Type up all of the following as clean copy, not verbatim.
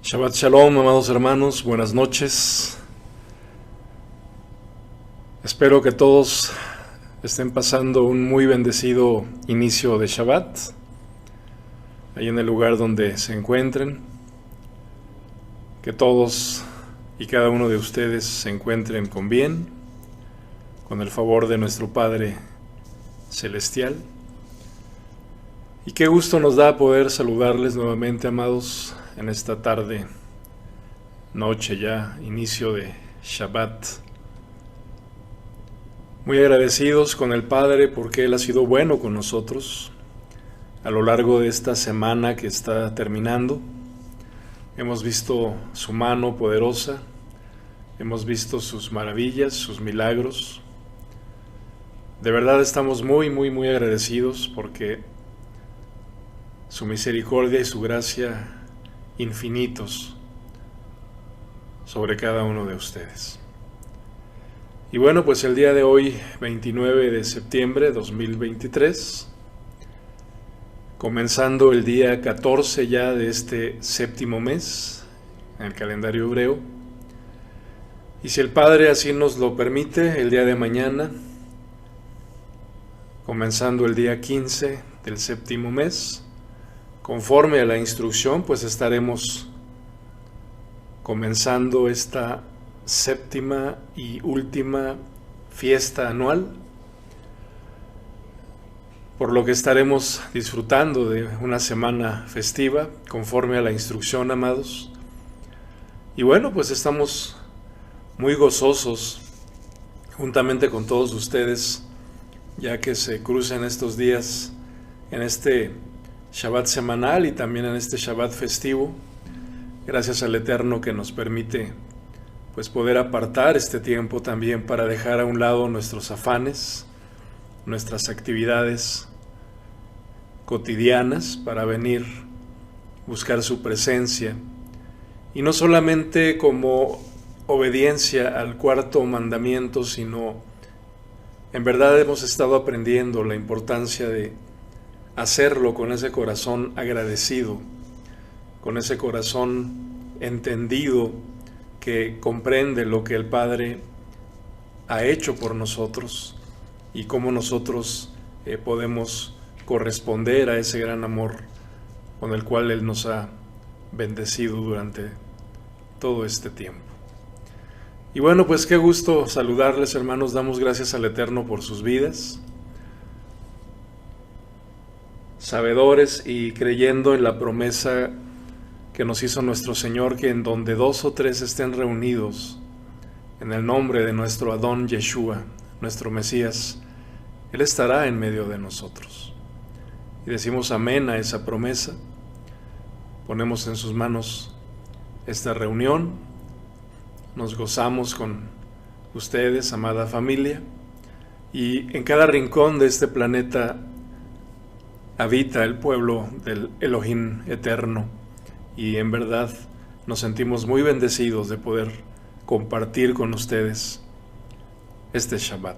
Shabbat Shalom, amados hermanos, buenas noches. Espero que todos estén pasando un muy bendecido inicio de Shabbat, ahí en el lugar donde se encuentren. Que todos y cada uno de ustedes se encuentren con bien, con el favor de nuestro Padre Celestial. Y qué gusto nos da poder saludarles nuevamente, amados, en esta tarde, noche ya, inicio de Shabbat. Muy agradecidos con el Padre porque Él ha sido bueno con nosotros a lo largo de esta semana que está terminando. Hemos visto su mano poderosa, hemos visto sus maravillas, sus milagros. De verdad estamos muy agradecidos porque su misericordia y su gracia infinitos sobre cada uno de ustedes. Y bueno, pues el día de hoy, 29 de septiembre de 2023, comenzando el día 14 ya de este séptimo mes en el calendario hebreo. Y si el Padre así nos lo permite, el día de mañana, comenzando el día 15 del séptimo mes, conforme a la instrucción, pues estaremos comenzando esta séptima y última fiesta anual, por lo que estaremos disfrutando de una semana festiva conforme a la instrucción, amados. Y bueno, pues estamos muy gozosos juntamente con todos ustedes, ya que se cruzan estos días en este Shabbat semanal y también en este Shabbat festivo, gracias al Eterno que nos permite pues poder apartar este tiempo también para dejar a un lado nuestros afanes, nuestras actividades cotidianas, para venir, buscar su presencia, y no solamente como obediencia al cuarto mandamiento, sino en verdad hemos estado aprendiendo la importancia de hacerlo con ese corazón agradecido, con ese corazón entendido, que comprende lo que el Padre ha hecho por nosotros y cómo nosotros podemos corresponder a ese gran amor con el cual Él nos ha bendecido durante todo este tiempo. Y bueno, pues qué gusto saludarles, hermanos. Damos gracias al Eterno por sus vidas, sabedores y creyendo en la promesa que nos hizo nuestro Señor, que en donde 2 o 3 estén reunidos en el nombre de nuestro Adón Yeshua, nuestro Mesías, Él estará en medio de nosotros. Y decimos amén a esa promesa. Ponemos en sus manos esta reunión, nos gozamos con ustedes, amada familia, y en cada rincón de este planeta habita el pueblo del Elohim eterno. Y en verdad nos sentimos muy bendecidos de poder compartir con ustedes este Shabbat.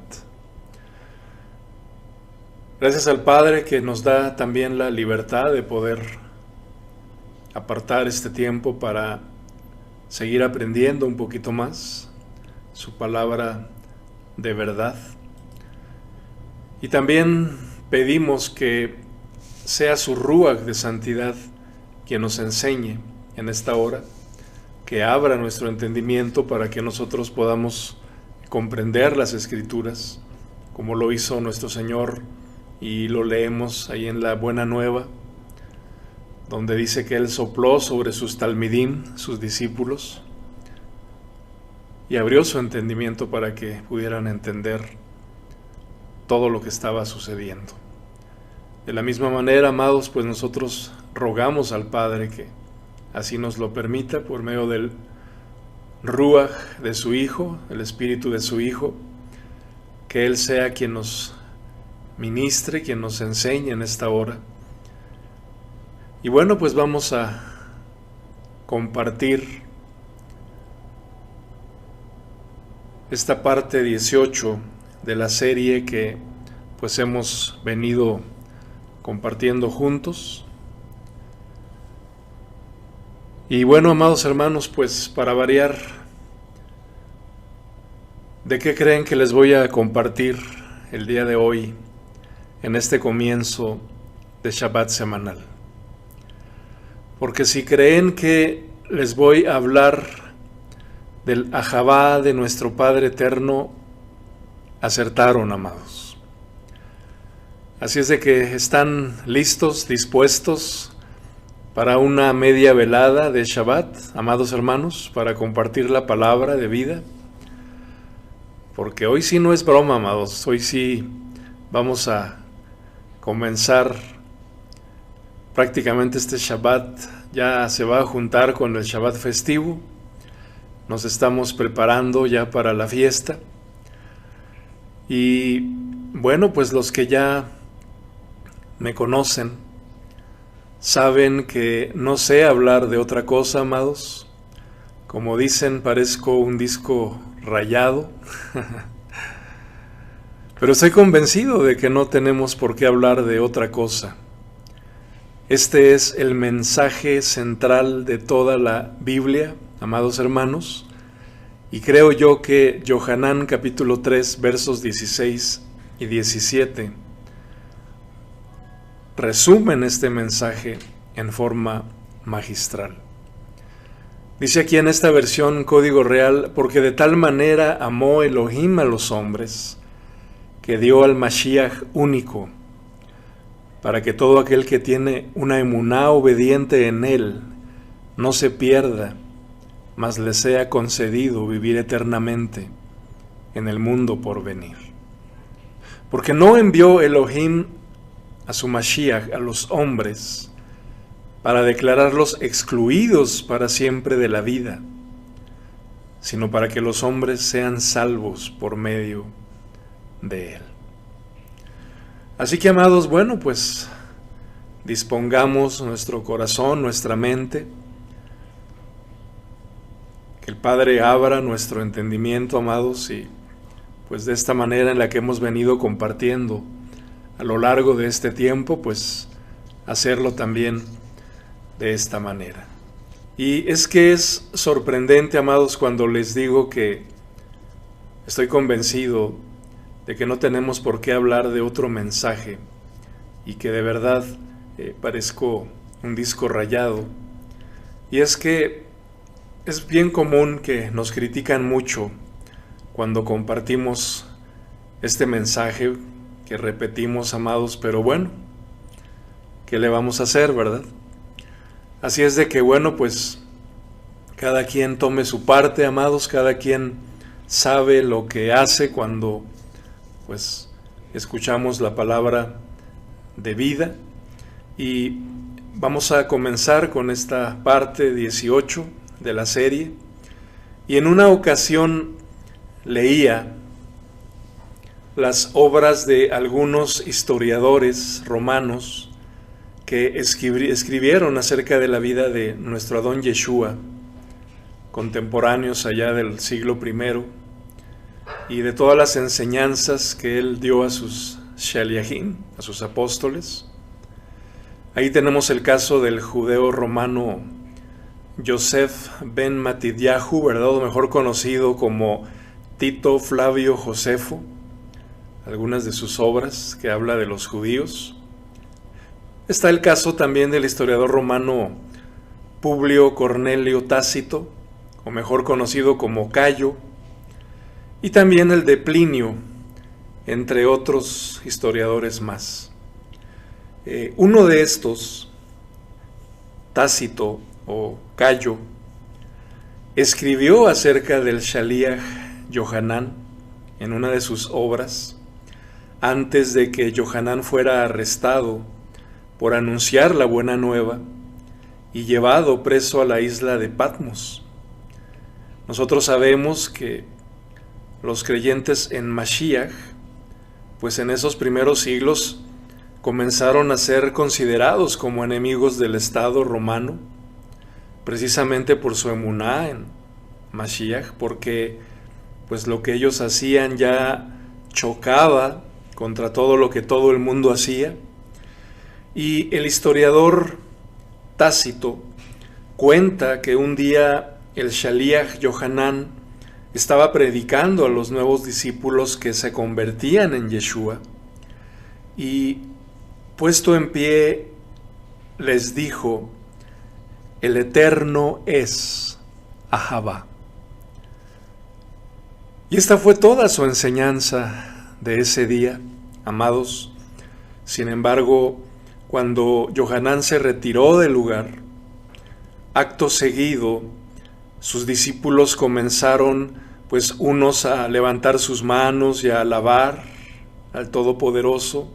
Gracias al Padre que nos da también la libertad de poder apartar este tiempo para seguir aprendiendo un poquito más su palabra de verdad. Y también pedimos que sea su Ruach de santidad quien nos enseñe en esta hora, que abra nuestro entendimiento para que nosotros podamos comprender las Escrituras, como lo hizo nuestro Señor, y lo leemos ahí en la Buena Nueva, donde dice que Él sopló sobre sus talmidim, sus discípulos, y abrió su entendimiento para que pudieran entender todo lo que estaba sucediendo. De la misma manera, amados, pues nosotros rogamos al Padre que así nos lo permita por medio del Ruach de su Hijo, el Espíritu de su Hijo, que Él sea quien nos ministre, quien nos enseñe en esta hora. Y bueno, pues vamos a compartir esta parte 18 de la serie que pues hemos venido compartiendo juntos. Y bueno, amados hermanos, pues para variar, ¿de qué creen que les voy a compartir el día de hoy en este comienzo de Shabbat semanal? Porque si creen que les voy a hablar del Ahavá de nuestro Padre Eterno, acertaron, amados. Así es de que están listos, dispuestos para una media velada de Shabbat, amados hermanos, para compartir la palabra de vida. Porque hoy sí no es broma, amados, hoy sí vamos a comenzar prácticamente este Shabbat, ya se va a juntar con el Shabbat festivo, nos estamos preparando ya para la fiesta. Y bueno, pues los que ya me conocen saben que no sé hablar de otra cosa, amados. Como dicen, parezco un disco rayado. Pero estoy convencido de que no tenemos por qué hablar de otra cosa. Este es el mensaje central de toda la Biblia, amados hermanos. Y creo yo que Yohanan capítulo 3, versos 16 y 17 resumen este mensaje en forma magistral. Dice aquí en esta versión Código Real: porque de tal manera amó Elohim a los hombres, que dio al Mashiach único, para que todo aquel que tiene una emuná obediente en él no se pierda, mas le sea concedido vivir eternamente en el mundo por venir. Porque no envió Elohim a su Mashiach a los hombres para declararlos excluidos para siempre de la vida, sino para que los hombres sean salvos por medio de él. Así que, amados, bueno, pues dispongamos nuestro corazón, nuestra mente, que el Padre abra nuestro entendimiento, amados, y pues de esta manera en la que hemos venido compartiendo a lo largo de este tiempo, pues hacerlo también de esta manera. Y es que es sorprendente, amados, cuando les digo que estoy convencido de que no tenemos por qué hablar de otro mensaje y que de verdad parezco un disco rayado. Y es que es bien común que nos critican mucho cuando compartimos este mensaje que repetimos, amados, pero bueno, ¿qué le vamos a hacer, verdad? Así es de que, bueno, pues cada quien tome su parte, amados, cada quien sabe lo que hace cuando pues escuchamos la palabra de vida. Y vamos a comenzar con esta parte 18 de la serie. Y en una ocasión leía las obras de algunos historiadores romanos que escribieron acerca de la vida de nuestro Adón Yeshua, contemporáneos allá del siglo I, y de todas las enseñanzas que él dio a sus shaliachim, a sus apóstoles. Ahí tenemos el caso del judeo romano Yosef ben Matidyahu, ¿verdad? O mejor conocido como Tito Flavio Josefo, algunas de sus obras que habla de los judíos. Está el caso también del historiador romano Publio Cornelio Tácito, o mejor conocido como Cayo, y también el de Plinio, entre otros historiadores más. Uno de estos, Tácito o Cayo, escribió acerca del Shaliach Yohanan en una de sus obras, antes de que Yohanan fuera arrestado por anunciar la buena nueva y llevado preso a la isla de Patmos. Nosotros sabemos que los creyentes en Mashiach, pues en esos primeros siglos comenzaron a ser considerados como enemigos del Estado romano, precisamente por su emuná en Mashiach, porque pues lo que ellos hacían ya chocaba contra todo lo que todo el mundo hacía. Y el historiador Tácito cuenta que un día el Shaliach Yohanan estaba predicando a los nuevos discípulos que se convertían en Yeshua, y puesto en pie les dijo: el Eterno es Ahavá. Y esta fue toda su enseñanza de ese día, amados. Sin embargo, cuando Yohanan se retiró del lugar, acto seguido, sus discípulos comenzaron, pues, unos a levantar sus manos y a alabar al Todopoderoso,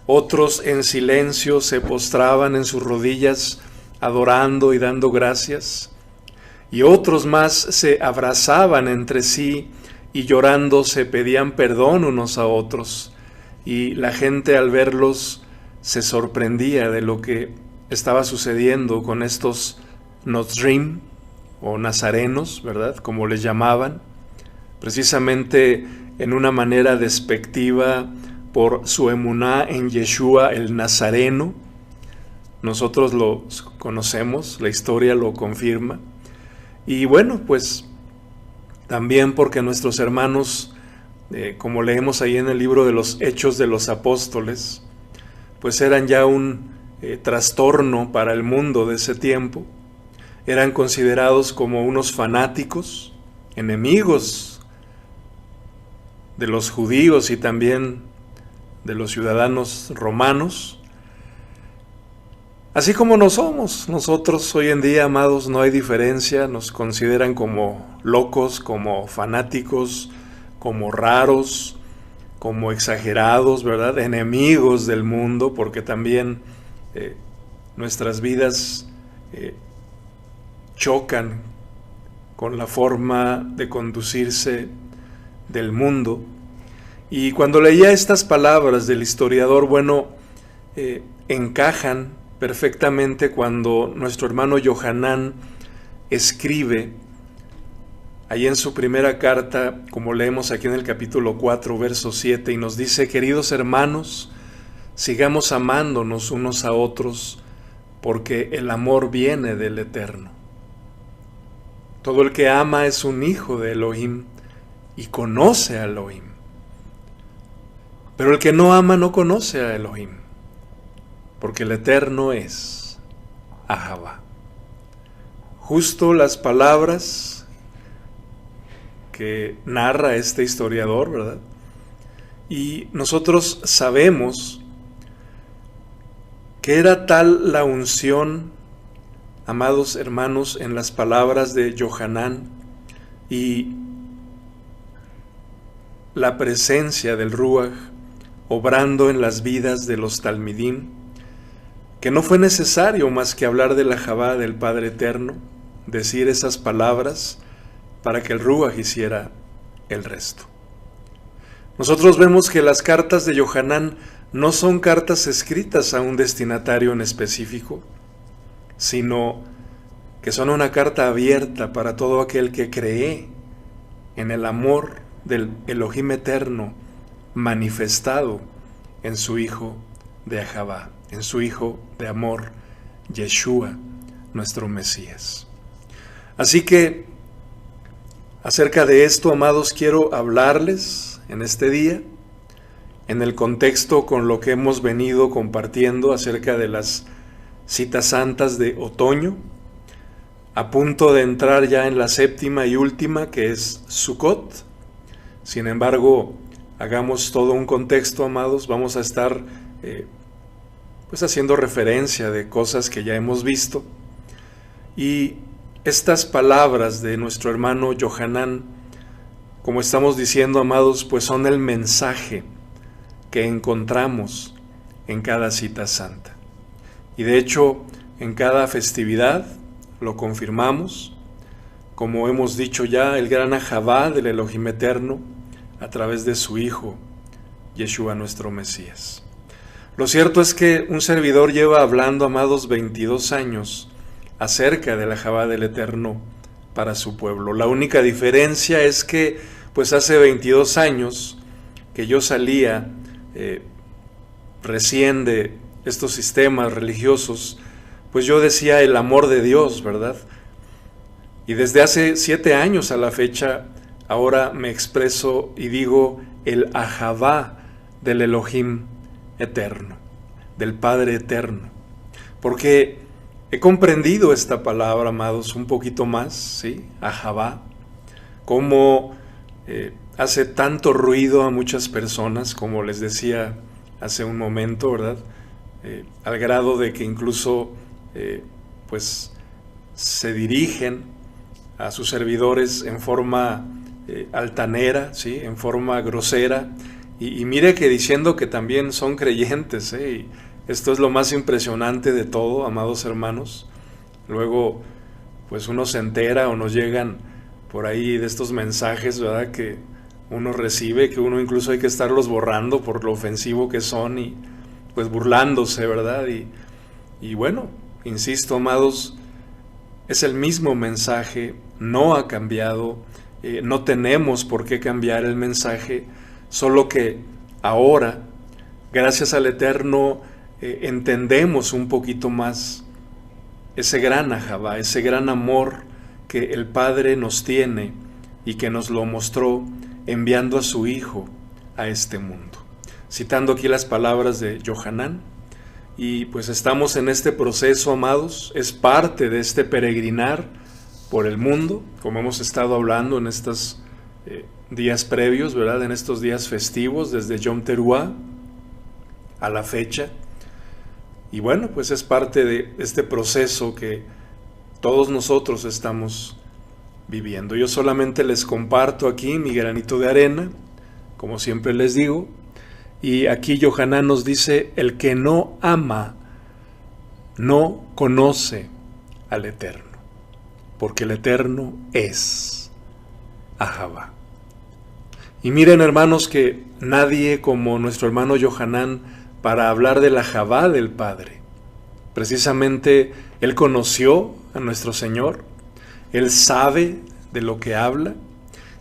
otros en silencio se postraban en sus rodillas adorando y dando gracias, y otros más se abrazaban entre sí y llorando se pedían perdón unos a otros, y la gente al verlos se sorprendía de lo que estaba sucediendo con estos Nozrim o nazarenos, ¿verdad?, como les llamaban, precisamente en una manera despectiva por su emuná en Yeshua el Nazareno. Nosotros lo conocemos, la historia lo confirma. Y bueno, pues también porque nuestros hermanos, como leemos ahí en el libro de los Hechos de los Apóstoles, pues eran ya un trastorno para el mundo de ese tiempo. Eran considerados como unos fanáticos, enemigos de los judíos y también de los ciudadanos romanos. Así como no somos nosotros hoy en día, amados, no hay diferencia. Nos consideran como locos, como fanáticos, como raros, como exagerados, ¿verdad? Enemigos del mundo, porque también nuestras vidas chocan con la forma de conducirse del mundo. Y cuando leía estas palabras del historiador, bueno, encajan perfectamente cuando nuestro hermano Yohanan escribe ahí en su primera carta, como leemos aquí en el capítulo 4, verso 7, y nos dice: queridos hermanos, sigamos amándonos unos a otros, porque el amor viene del Eterno. Todo el que ama es un hijo de Elohim y conoce a Elohim. Pero el que no ama no conoce a Elohim, porque el Eterno es Ahavá. Justo las palabras que narra este historiador, ¿verdad? Y nosotros sabemos que era tal la unción, amados hermanos, en las palabras de Yohanan y la presencia del Ruach obrando en las vidas de los talmidim, que no fue necesario más que hablar de la Ahavá del Padre Eterno, decir esas palabras para que el Ruach hiciera el resto. Nosotros vemos que las cartas de Yohanan no son cartas escritas a un destinatario en específico, sino que son una carta abierta para todo aquel que cree en el amor del Elohim eterno manifestado en su Hijo de Ahavá, en su Hijo de amor, Yeshua, nuestro Mesías. Así que, acerca de esto, amados, quiero hablarles en este día, en el contexto con lo que hemos venido compartiendo acerca de las citas santas de otoño, a punto de entrar ya en la séptima y última, que es Sukkot. Sin embargo, hagamos todo un contexto, amados. Vamos a estar pues haciendo referencia de cosas que ya hemos visto. Y estas palabras de nuestro hermano Yohanan, como estamos diciendo, amados, pues son el mensaje que encontramos en cada cita santa. Y de hecho, en cada festividad lo confirmamos, como hemos dicho ya, el gran Ahavá del Elohim eterno a través de su Hijo, Yeshua nuestro Mesías. Lo cierto es que un servidor lleva hablando, amados, 22 años acerca del Ahavá del Eterno para su pueblo. La única diferencia es que, pues hace 22 años que yo salía recién de estos sistemas religiosos, pues yo decía el amor de Dios, ¿verdad? Y desde hace 7 años a la fecha, ahora me expreso y digo el Ahavá del Elohim eterno, del Padre eterno. Porque he comprendido esta palabra, amados, un poquito más, ¿sí? Ahavá, cómo hace tanto ruido a muchas personas, como les decía hace un momento, ¿verdad? Al grado de que incluso pues se dirigen a sus servidores en forma altanera, ¿sí? En forma grosera, y mire que diciendo que también son creyentes, y esto es lo más impresionante de todo, amados hermanos. Luego pues uno se entera o nos llegan por ahí de estos mensajes, ¿verdad?, que uno recibe, que uno incluso hay que estarlos borrando por lo ofensivo que son, y pues burlándose, ¿verdad? Y bueno, insisto, amados, es el mismo mensaje, no ha cambiado, no tenemos por qué cambiar el mensaje, solo que ahora, gracias al Eterno, entendemos un poquito más ese gran Ahavá, ese gran amor que el Padre nos tiene y que nos lo mostró enviando a su Hijo a este mundo. Citando aquí las palabras de Yohanan, y pues estamos en este proceso, amados, es parte de este peregrinar por el mundo, como hemos estado hablando en estos días previos, ¿verdad?, en estos días festivos, desde Yom Teruah a la fecha. Y bueno, pues es parte de este proceso que todos nosotros estamos viviendo. Yo solamente les comparto aquí mi granito de arena, como siempre les digo, y aquí Yohanan nos dice, el que no ama, no conoce al Eterno, porque el Eterno es Ahavá. Y miren, hermanos, que nadie como nuestro hermano Yohanan para hablar de la Ahavá del Padre. Precisamente él conoció a nuestro Señor, él sabe de lo que habla,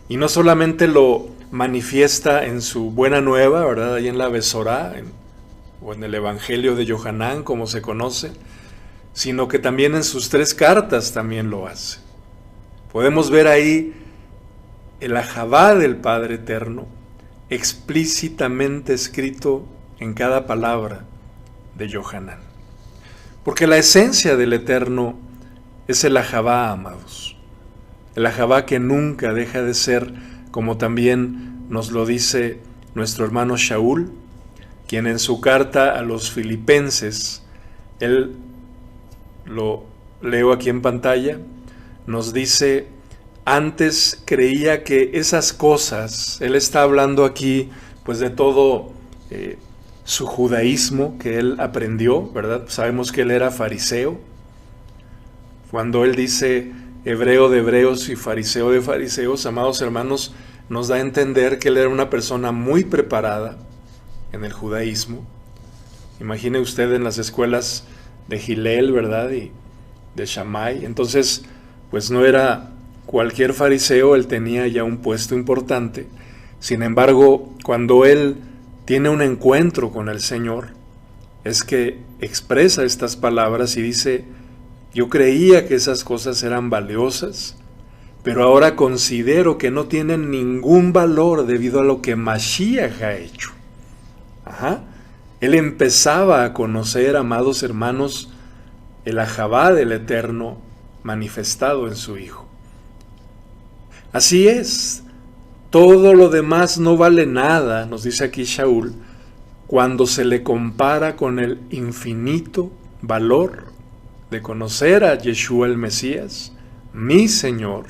y no solamente lo manifiesta en su buena nueva, ¿verdad?, ahí en la Besorá, o en el Evangelio de Yohanan, como se conoce, sino que también en sus 3 cartas también lo hace. Podemos ver ahí el Ahavá del Padre Eterno, explícitamente escrito en cada palabra de Yohanan. Porque la esencia del Eterno es el Ahavá, amados. El Ahavá que nunca deja de ser, como también nos lo dice nuestro hermano Shaul, quien en su carta a los Filipenses, él lo leo aquí en pantalla, nos dice, antes creía que esas cosas, él está hablando aquí pues de todo su judaísmo que él aprendió, ¿verdad? Sabemos que él era fariseo. Cuando él dice hebreo de hebreos y fariseo de fariseos, amados hermanos, nos da a entender que él era una persona muy preparada en el judaísmo. Imagine usted en las escuelas de Hillel, ¿verdad?, y de Shammai. Entonces, pues no era cualquier fariseo, él tenía ya un puesto importante. Sin embargo, cuando él tiene un encuentro con el Señor, es que expresa estas palabras y dice, yo creía que esas cosas eran valiosas, pero ahora considero que no tienen ningún valor debido a lo que Mashiach ha hecho. Él empezaba a conocer, amados hermanos, el Ahavá del Eterno manifestado en su Hijo. Así es, todo lo demás no vale nada, nos dice aquí Shaul, cuando se le compara con el infinito valor de conocer a Yeshua el Mesías, mi Señor,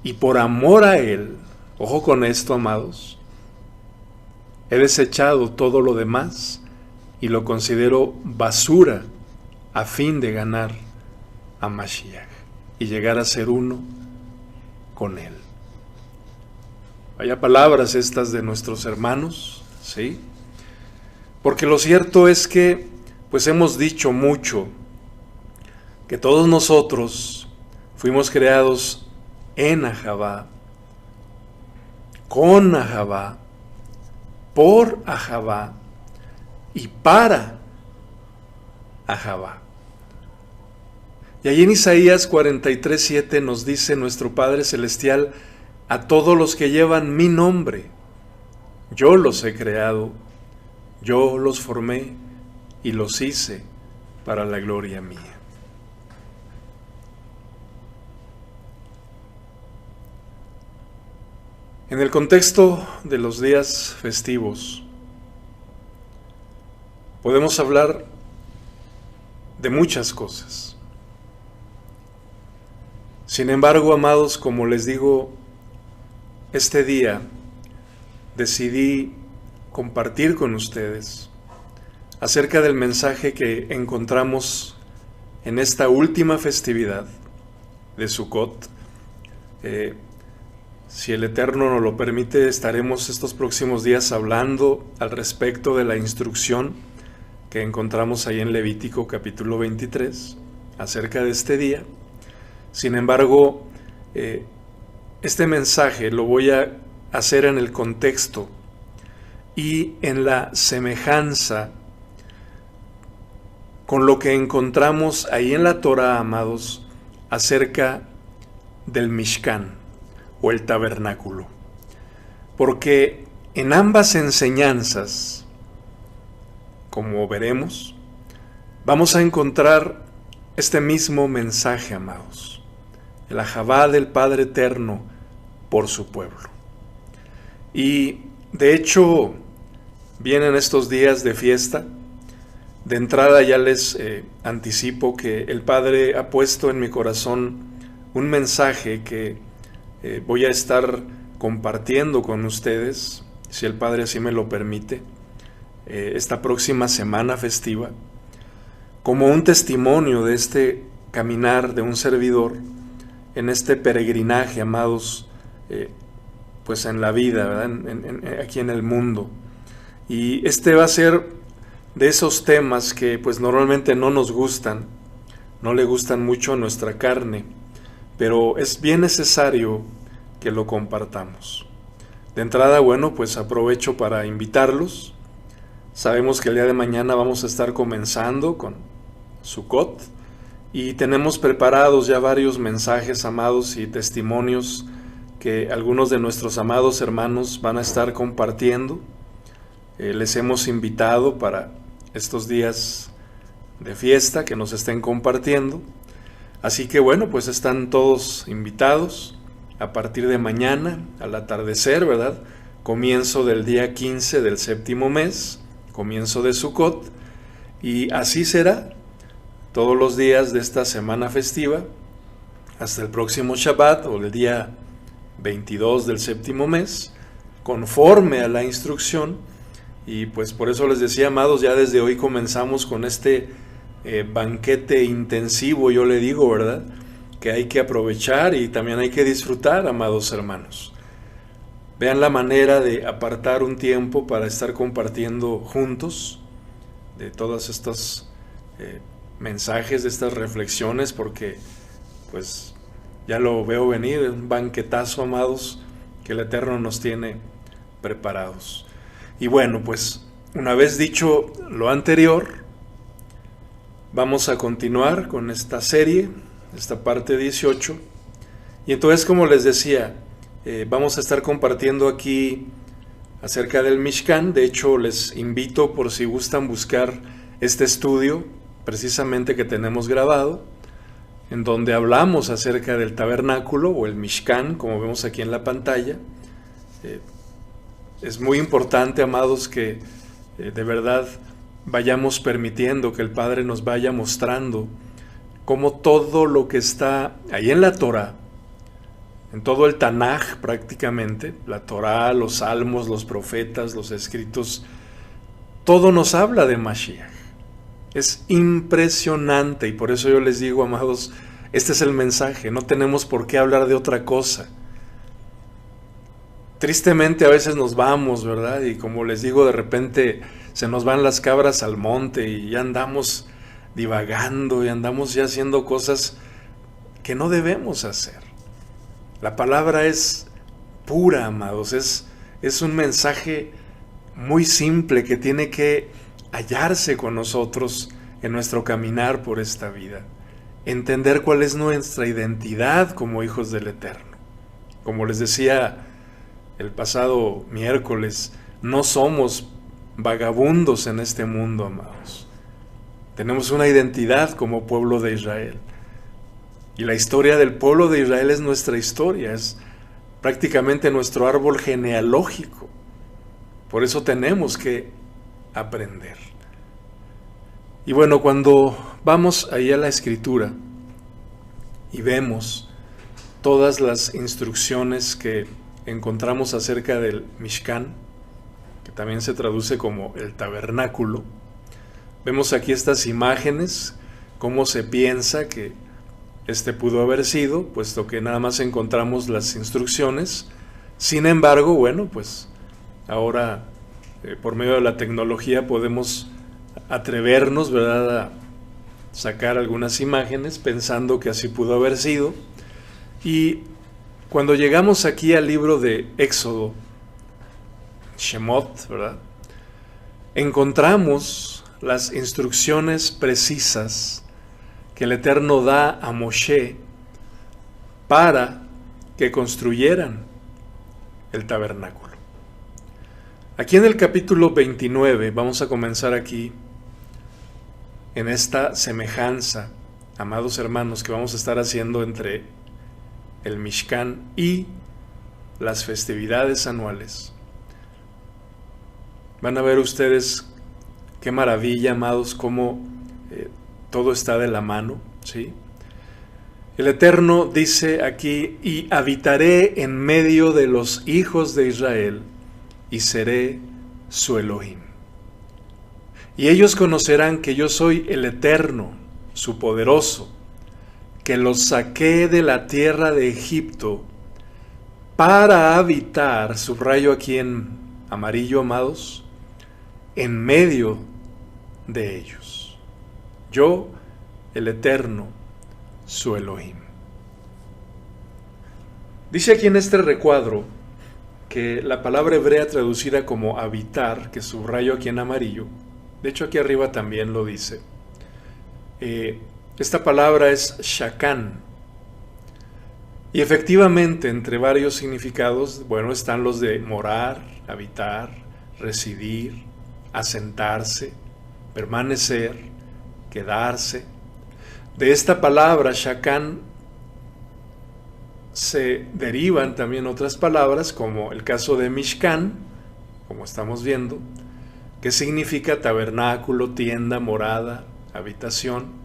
y por amor a Él, ojo con esto, amados, he desechado todo lo demás y lo considero basura a fin de ganar a Mashiach y llegar a ser uno con Él. Vaya palabras estas de nuestros hermanos, ¿sí? Porque lo cierto es que, pues hemos dicho mucho, que todos nosotros fuimos creados en Ahavá, con Ahavá, por Ahavá y para Ahavá. Y ahí en Isaías 43:7 nos dice nuestro Padre Celestial: a todos los que llevan mi nombre, yo los he creado, yo los formé y los hice para la gloria mía. En el contexto de los días festivos, podemos hablar de muchas cosas. Sin embargo, amados, como les digo, este día decidí compartir con ustedes acerca del mensaje que encontramos en esta última festividad de Sukkot. Si el Eterno nos lo permite, estaremos estos próximos días hablando al respecto de la instrucción que encontramos ahí en Levítico capítulo 23 acerca de este día. Sin embargo, este mensaje lo voy a hacer en el contexto y en la semejanza con lo que encontramos ahí en la Torá, amados, acerca del Mishkan o el tabernáculo. Porque en ambas enseñanzas, como veremos, vamos a encontrar este mismo mensaje, amados, el ahavá del Padre Eterno por su pueblo. Y de hecho, vienen estos días de fiesta. De entrada ya les anticipo que el Padre ha puesto en mi corazón un mensaje que voy a estar compartiendo con ustedes, si el Padre así me lo permite, esta próxima semana festiva, como un testimonio de este caminar de un servidor en este peregrinaje, amados, pues en la vida, ¿verdad? Aquí en el mundo. Y este va a ser de esos temas que pues normalmente no nos gustan, no le gustan mucho a nuestra carne, pero es bien necesario que lo compartamos. De entrada, bueno, pues aprovecho para invitarlos. Sabemos que el día de mañana vamos a estar comenzando con Sukkot y tenemos preparados ya varios mensajes, amados, y testimonios que algunos de nuestros amados hermanos van a estar compartiendo. Les hemos invitado para estos días de fiesta que nos estén compartiendo. Así que bueno, pues están todos invitados a partir de mañana, al atardecer, ¿verdad? Comienzo del día 15 del séptimo mes, comienzo de Sukkot, y así será todos los días de esta semana festiva, hasta el próximo Shabbat, o el día 22 del séptimo mes, conforme a la instrucción. Y pues por eso les decía, amados, ya desde hoy comenzamos con este banquete intensivo, yo le digo, ¿verdad? Que hay que aprovechar y también hay que disfrutar, amados hermanos. Vean la manera de apartar un tiempo para estar compartiendo juntos de todos estos mensajes, de estas reflexiones, porque pues ya lo veo venir, un banquetazo, amados, que el Eterno nos tiene preparados. Y bueno, pues una vez dicho lo anterior, vamos a continuar con esta serie, esta parte 18. Y entonces, como les decía, vamos a estar compartiendo aquí acerca del Mishkan. De hecho, les invito, por si gustan, buscar este estudio precisamente que tenemos grabado, en donde hablamos acerca del tabernáculo o el Mishkan, como vemos aquí en la pantalla. Es muy importante, amados, que de verdad vayamos permitiendo que el Padre nos vaya mostrando cómo todo lo que está ahí en la Torá, en todo el Tanaj prácticamente, la Torá, los salmos, los profetas, los escritos, todo nos habla de Mashiach. Es impresionante, y por eso yo les digo, amados, este es el mensaje, no tenemos por qué hablar de otra cosa. Tristemente a veces nos vamos, ¿verdad? Y como les digo, de repente se nos van las cabras al monte y ya andamos divagando y andamos ya haciendo cosas que no debemos hacer. La palabra es pura, amados, es un mensaje muy simple que tiene que hallarse con nosotros en nuestro caminar por esta vida. entender cuál es nuestra identidad como hijos del Eterno. Como les decía el pasado miércoles, no somos vagabundos en este mundo, amados. Tenemos una identidad como pueblo de Israel. Y la historia del pueblo de Israel es nuestra historia, es prácticamente nuestro árbol genealógico. Por eso tenemos que aprender. Y bueno, cuando vamos ahí a la Escritura y vemos todas las instrucciones que encontramos acerca del Mishkan, que también se traduce como el tabernáculo, vemos aquí estas imágenes, cómo se piensa que este pudo haber sido, puesto que nada más encontramos las instrucciones. Sin embargo, bueno, pues ahora por medio de la tecnología podemos atrevernos, ¿verdad?, a sacar algunas imágenes pensando que así pudo haber sido. Y cuando llegamos aquí al libro de Éxodo, Shemot, ¿verdad?, encontramos las instrucciones precisas que el Eterno da a Moshe para que construyeran el tabernáculo. Aquí en el capítulo 29, vamos a comenzar aquí, en esta semejanza, amados hermanos, que vamos a estar haciendo entre el Mishkan y las festividades anuales. Van a ver ustedes qué maravilla, amados, cómo todo está de la mano, ¿sí? El Eterno dice aquí: y habitaré en medio de los hijos de Israel, y seré su Elohim. Y ellos conocerán que yo soy el Eterno, su poderoso, que los saqué de la tierra de Egipto para habitar, subrayo aquí en amarillo, amados, en medio de ellos. Yo, el Eterno, su Elohim. Dice aquí en este recuadro que la palabra hebrea traducida como habitar, que subrayo aquí en amarillo, de hecho aquí arriba también lo dice, esta palabra es shakan. Y efectivamente, entre varios significados, bueno, están los de morar, habitar, residir, asentarse, permanecer, quedarse. De esta palabra, shakan, se derivan también otras palabras, como el caso de Mishkan, como estamos viendo, que significa tabernáculo, tienda, morada, habitación.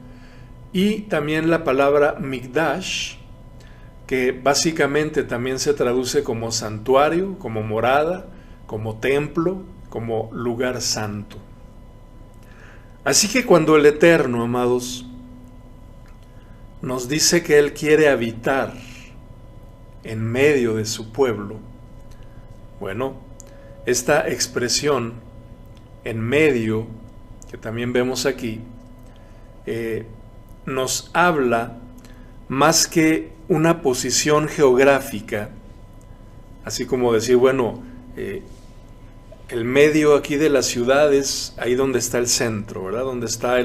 Y también la palabra Mikdash, que básicamente también se traduce como santuario, como morada, como templo, como lugar santo. Así que cuando el Eterno, amados, nos dice que Él quiere habitar en medio de su pueblo, bueno, esta expresión en medio, que también vemos aquí, nos habla más que una posición geográfica, así como decir, bueno, el medio aquí de la ciudad es ahí donde está el centro, ¿verdad? Donde está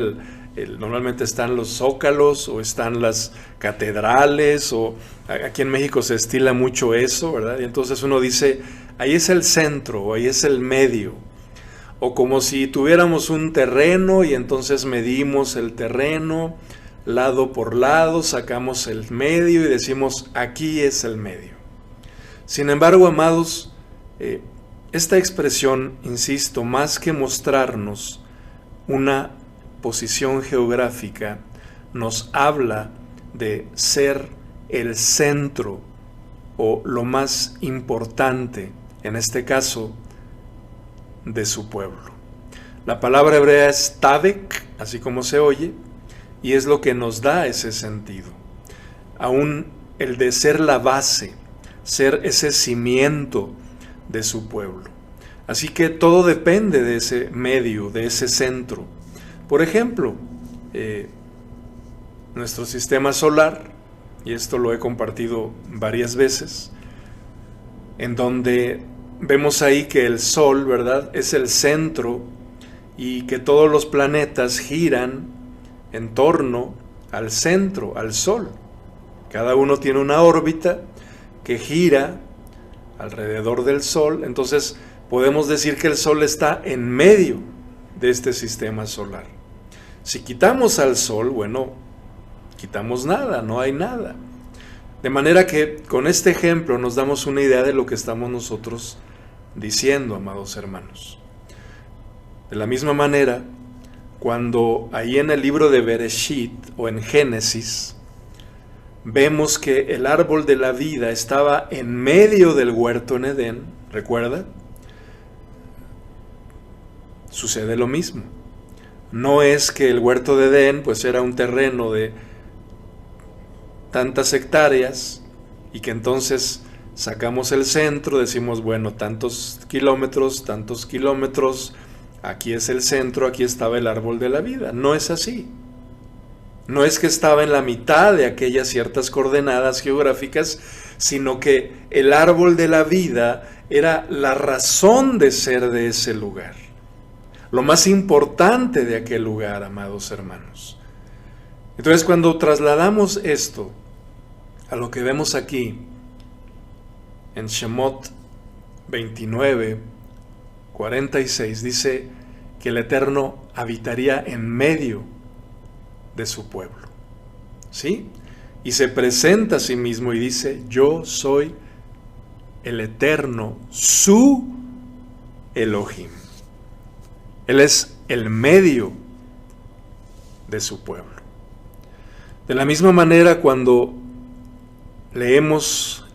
normalmente están los zócalos o están las catedrales, o aquí en México se estila mucho eso, ¿verdad? Y entonces uno dice, ahí es el centro, o ahí es el medio. O como si tuviéramos un terreno y entonces medimos el terreno lado por lado, sacamos el medio y decimos, aquí es el medio. Sin embargo, amados, esta expresión, insisto, más que mostrarnos una posición geográfica, nos habla de ser el centro o lo más importante, en este caso, de su pueblo. La palabra hebrea es tabek, así como se oye, y es lo que nos da ese sentido. Aún el de ser la base, ser ese cimiento de su pueblo. Así que todo depende de ese medio, de ese centro. Por ejemplo, nuestro sistema solar, y esto lo he compartido varias veces, en donde vemos ahí que el Sol, ¿verdad?, es el centro y que todos los planetas giran en torno al centro, al Sol. Cada uno tiene una órbita que gira alrededor del Sol, entonces podemos decir que el Sol está en medio de este sistema solar. Si quitamos al Sol, bueno, quitamos nada, no hay nada. De manera que con este ejemplo nos damos una idea de lo que estamos nosotros diciendo, amados hermanos. De la misma manera, cuando ahí en el libro de Bereshit o en Génesis, vemos que el árbol de la vida estaba en medio del huerto en Edén, ¿recuerda? Sucede lo mismo. No es que el huerto de Edén pues era un terreno de tantas hectáreas y que entonces sacamos el centro, decimos, bueno, tantos kilómetros, aquí es el centro, aquí estaba el árbol de la vida. No es así. No es que estaba en la mitad de aquellas ciertas coordenadas geográficas, sino que el árbol de la vida era la razón de ser de ese lugar. Lo más importante de aquel lugar, amados hermanos. Entonces, cuando trasladamos esto a lo que vemos aquí en Shemot 29, 46, dice que el Eterno habitaría en medio de su pueblo, ¿sí? Y se presenta a sí mismo y dice, yo soy el Eterno, su Elohim. Él es el medio de su pueblo. De la misma manera, cuando leemos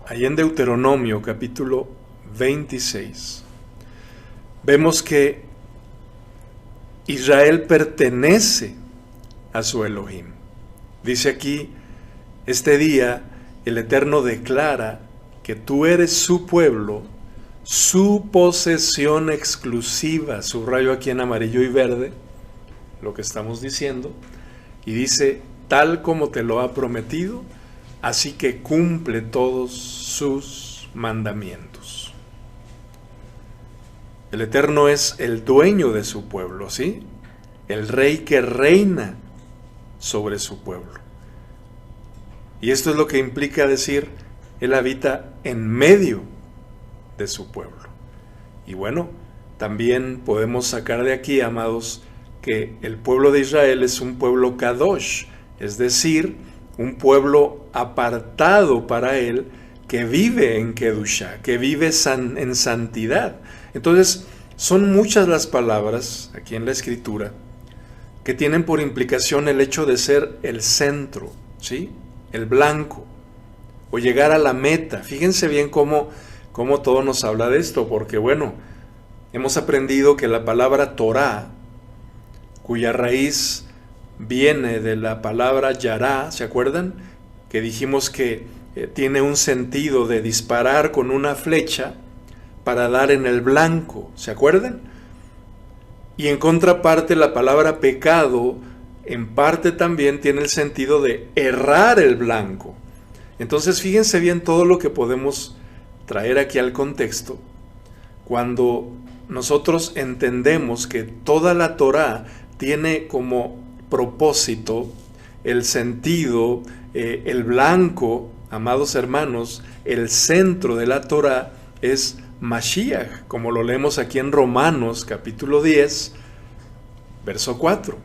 ahí en Deuteronomio capítulo 26, vemos que Israel pertenece a su Elohim. Dice aquí, este día el Eterno declara que tú eres su pueblo, su posesión exclusiva. Subrayo aquí en amarillo y verde lo que estamos diciendo. Y dice, tal como te lo ha prometido, así que cumple todos sus mandamientos. El Eterno es el dueño de su pueblo, ¿sí? El rey que reina sobre su pueblo. Y esto es lo que implica decir, Él habita en medio de su pueblo. Y bueno, también podemos sacar de aquí, amados, que el pueblo de Israel es un pueblo kadosh, es decir, un pueblo apartado para Él, que vive en Kedushá, que vive en santidad. Entonces, son muchas las palabras aquí en la Escritura que tienen por implicación el hecho de ser el centro, ¿sí? El blanco, o llegar a la meta. Fíjense bien cómo todo nos habla de esto, porque bueno, hemos aprendido que la palabra Torah, cuya raíz viene de la palabra yará, ¿se acuerdan? Que dijimos que tiene un sentido de disparar con una flecha para dar en el blanco, ¿se acuerdan? Y en contraparte la palabra pecado, en parte también tiene el sentido de errar el blanco. Entonces fíjense bien todo lo que podemos traer aquí al contexto cuando nosotros entendemos que toda la Torá tiene como propósito el sentido, el blanco, amados hermanos, el centro de la Torá es Mashiach, como lo leemos aquí en Romanos capítulo 10, verso 4.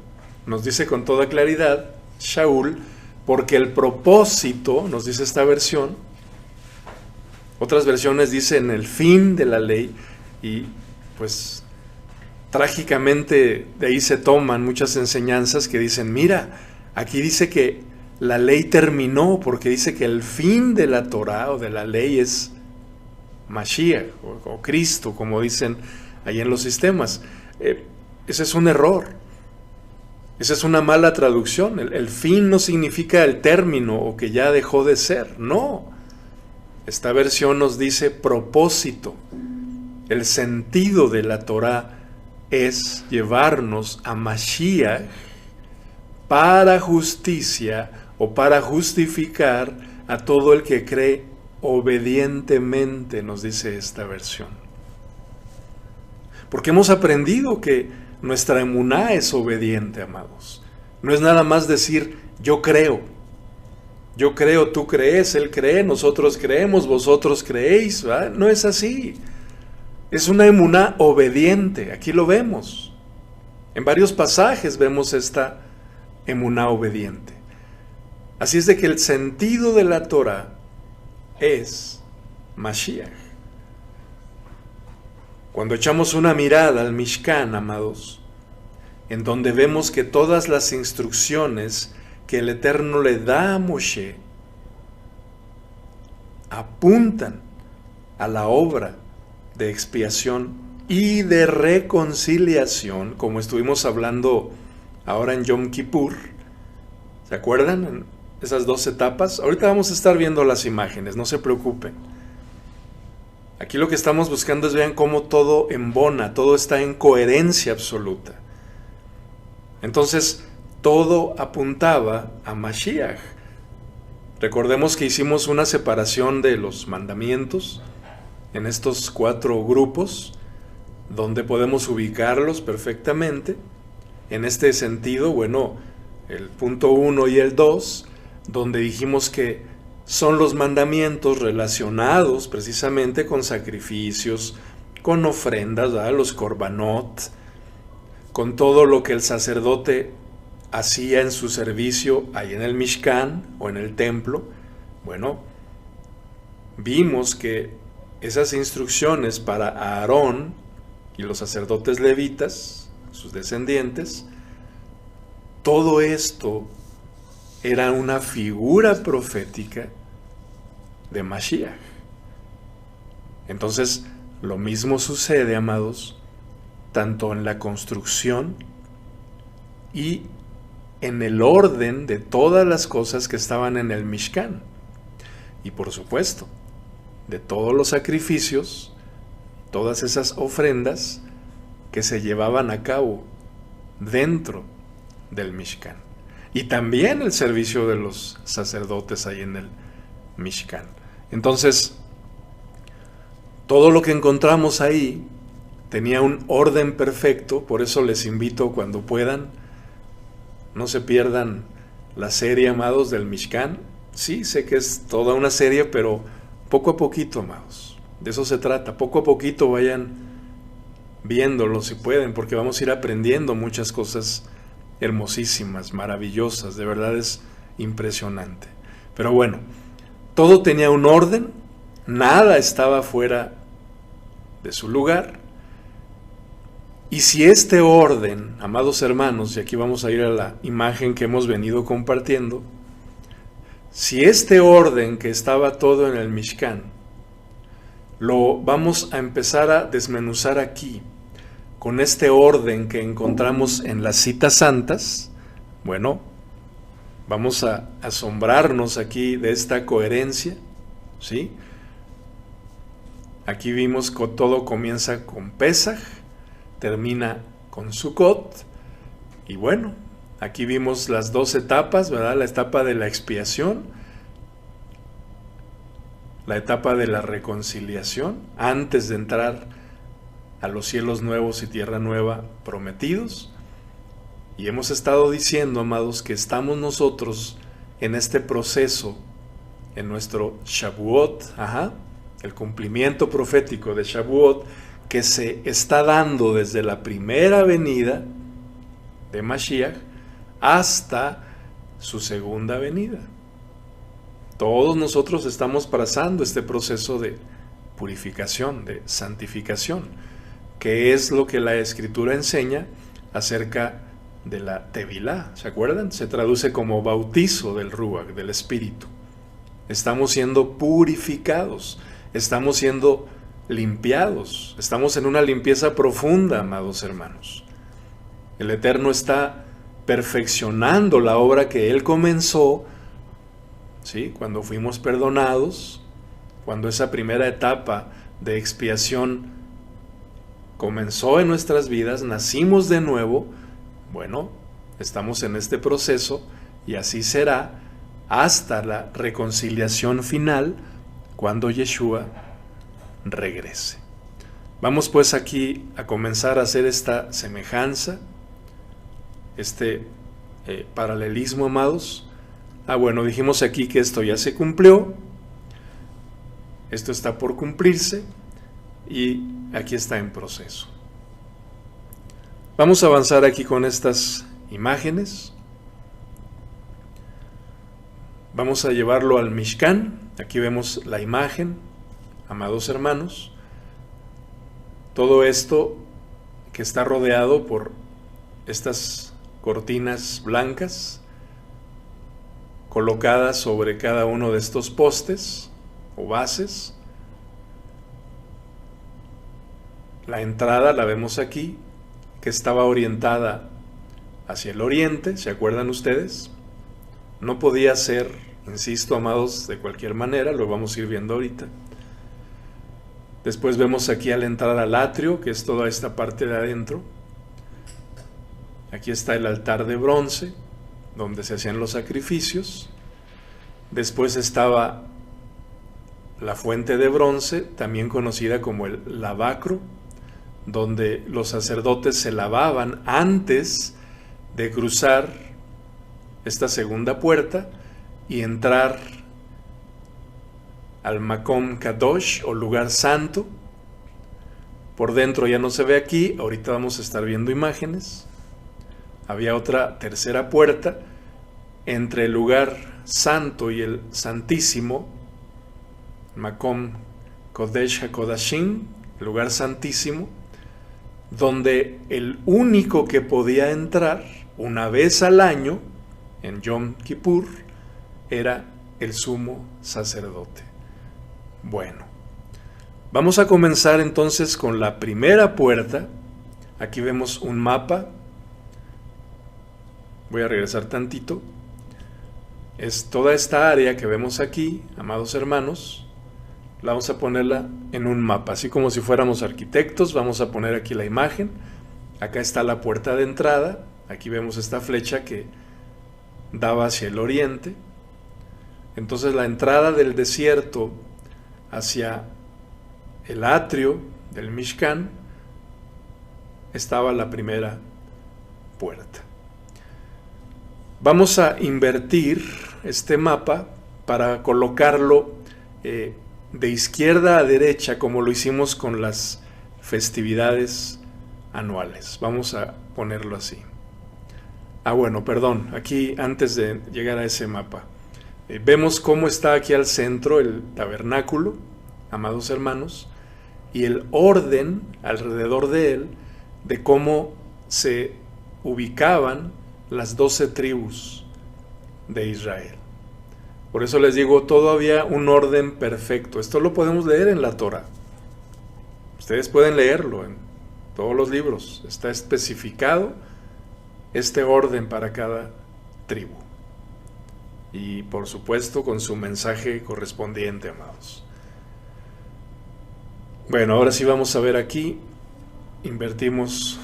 Nos dice con toda claridad, Shaul, porque el propósito, nos dice esta versión, otras versiones dicen el fin de la ley, y pues trágicamente de ahí se toman muchas enseñanzas que dicen, mira, aquí dice que la ley terminó, porque dice que el fin de la Torá o de la ley es Mashiach o Cristo, como dicen ahí en los sistemas. Ese es un error. Esa es una mala traducción. El fin no significa el término o que ya dejó de ser. No. Esta versión nos dice propósito. El sentido de la Torá es llevarnos a Mashiach para justicia o para justificar a todo el que cree obedientemente, nos dice esta versión. Porque hemos aprendido que nuestra emuná es obediente, amados. No es nada más decir yo creo, tú crees, él cree, nosotros creemos, vosotros creéis, ¿verdad? No es así. Es una emuná obediente, aquí lo vemos. En varios pasajes vemos esta emuná obediente. Así es de que el sentido de la Torah es Mashiach. Cuando echamos una mirada al Mishkan, amados, en donde vemos que todas las instrucciones que el Eterno le da a Moshe apuntan a la obra de expiación y de reconciliación, como estuvimos hablando ahora en Yom Kippur. ¿Se acuerdan? En esas dos etapas. Ahorita vamos a estar viendo las imágenes, no se preocupen. Aquí lo que estamos buscando es vean cómo todo embona, todo está en coherencia absoluta. Entonces, todo apuntaba a Mashiach. Recordemos que hicimos una separación de los mandamientos en estos 4 grupos, donde podemos ubicarlos perfectamente. En este sentido, bueno, el punto 1 y el 2, donde dijimos que son los mandamientos relacionados precisamente con sacrificios, con ofrendas, ¿verdad? Los korbanot, con todo lo que el sacerdote hacía en su servicio ahí en el Mishkan o en el templo. Bueno, vimos que esas instrucciones para Aarón y los sacerdotes levitas, sus descendientes, todo esto era una figura profética de Mashiach. Entonces, lo mismo sucede, amados, tanto en la construcción y en el orden de todas las cosas que estaban en el Mishkan. Y por supuesto, de todos los sacrificios, todas esas ofrendas que se llevaban a cabo dentro del Mishkan. Y también el servicio de los sacerdotes ahí en el Mishkan. Entonces, todo lo que encontramos ahí tenía un orden perfecto. Por eso les invito, cuando puedan, no se pierdan la serie, amados, del Mishkan. Sí, sé que es toda una serie, pero poco a poquito, amados. De eso se trata. Poco a poquito vayan viéndolo si pueden, porque vamos a ir aprendiendo muchas cosas hermosísimas, maravillosas. De verdad es impresionante. Pero bueno, todo tenía un orden, nada estaba fuera de su lugar. Y si este orden, amados hermanos, y aquí vamos a ir a la imagen que hemos venido compartiendo, si este orden que estaba todo en el Mishkan, lo vamos a empezar a desmenuzar aquí, con este orden que encontramos en las citas santas, bueno, vamos a asombrarnos aquí de esta coherencia, ¿sí? Aquí vimos que todo comienza con Pesaj, termina con Sukkot, y bueno, aquí vimos las 2 etapas, ¿verdad? La etapa de la expiación, la etapa de la reconciliación, antes de entrar a los cielos nuevos y tierra nueva prometidos. Y hemos estado diciendo, amados, que estamos nosotros en este proceso, en nuestro Shavuot, el cumplimiento profético de Shavuot, que se está dando desde la primera venida de Mashiach hasta su segunda venida. Todos nosotros estamos pasando este proceso de purificación, de santificación, que es lo que la Escritura enseña acerca de la Tevilá. ¿Se acuerdan? Se traduce como bautizo del Ruach, del Espíritu. Estamos siendo purificados, estamos siendo limpiados, estamos en una limpieza profunda, amados hermanos. El Eterno está perfeccionando la obra que Él comenzó, ¿sí? Cuando fuimos perdonados, cuando esa primera etapa de expiación comenzó en nuestras vidas, nacimos de nuevo. Bueno, estamos en este proceso y así será hasta la reconciliación final, cuando Yeshua regrese. Vamos pues aquí a comenzar a hacer esta semejanza, este paralelismo, amados. Bueno, dijimos aquí que esto ya se cumplió, esto está por cumplirse y aquí está en proceso. Vamos a avanzar aquí con estas imágenes. Vamos a llevarlo al Mishkan. Aquí vemos la imagen, amados hermanos. Todo esto que está rodeado por estas cortinas blancas colocadas sobre cada uno de estos postes o bases. La entrada la vemos aquí, que estaba orientada hacia el oriente, ¿se acuerdan ustedes? No podía ser, insisto, amados, de cualquier manera, lo vamos a ir viendo ahorita. Después vemos aquí al entrar al atrio, que es toda esta parte de adentro. Aquí está el altar de bronce, donde se hacían los sacrificios. Después estaba la fuente de bronce, también conocida como el lavacro, donde los sacerdotes se lavaban antes de cruzar esta segunda puerta y entrar al Makom Kadosh, o lugar santo. Por dentro ya no se ve aquí, ahorita vamos a estar viendo imágenes. Había otra tercera puerta entre el lugar santo y el santísimo, Makom Kodesh HaKodashim, el lugar santísimo, donde el único que podía entrar una vez al año, en Yom Kippur, era el sumo sacerdote. Bueno, vamos a comenzar entonces con la primera puerta. Aquí vemos un mapa. Voy a regresar tantito. Es toda esta área que vemos aquí, amados hermanos. La vamos a ponerla en un mapa, así como si fuéramos arquitectos. Vamos a poner aquí la imagen. Acá está la puerta de entrada. Aquí vemos esta flecha que daba hacia el oriente. Entonces la entrada del desierto hacia el atrio del Mishkan estaba la primera puerta. Vamos a invertir este mapa para colocarlo de izquierda a derecha, como lo hicimos con las festividades anuales. Vamos a ponerlo así. Bueno, perdón, aquí antes de llegar a ese mapa, vemos cómo está aquí al centro el tabernáculo, amados hermanos, y el orden alrededor de él, de cómo se ubicaban las 12 tribus de Israel. Por eso les digo, todavía un orden perfecto. Esto lo podemos leer en la Torah. Ustedes pueden leerlo en todos los libros. Está especificado este orden para cada tribu. Y por supuesto con su mensaje correspondiente, amados. Bueno, ahora sí vamos a ver aquí. Invertimos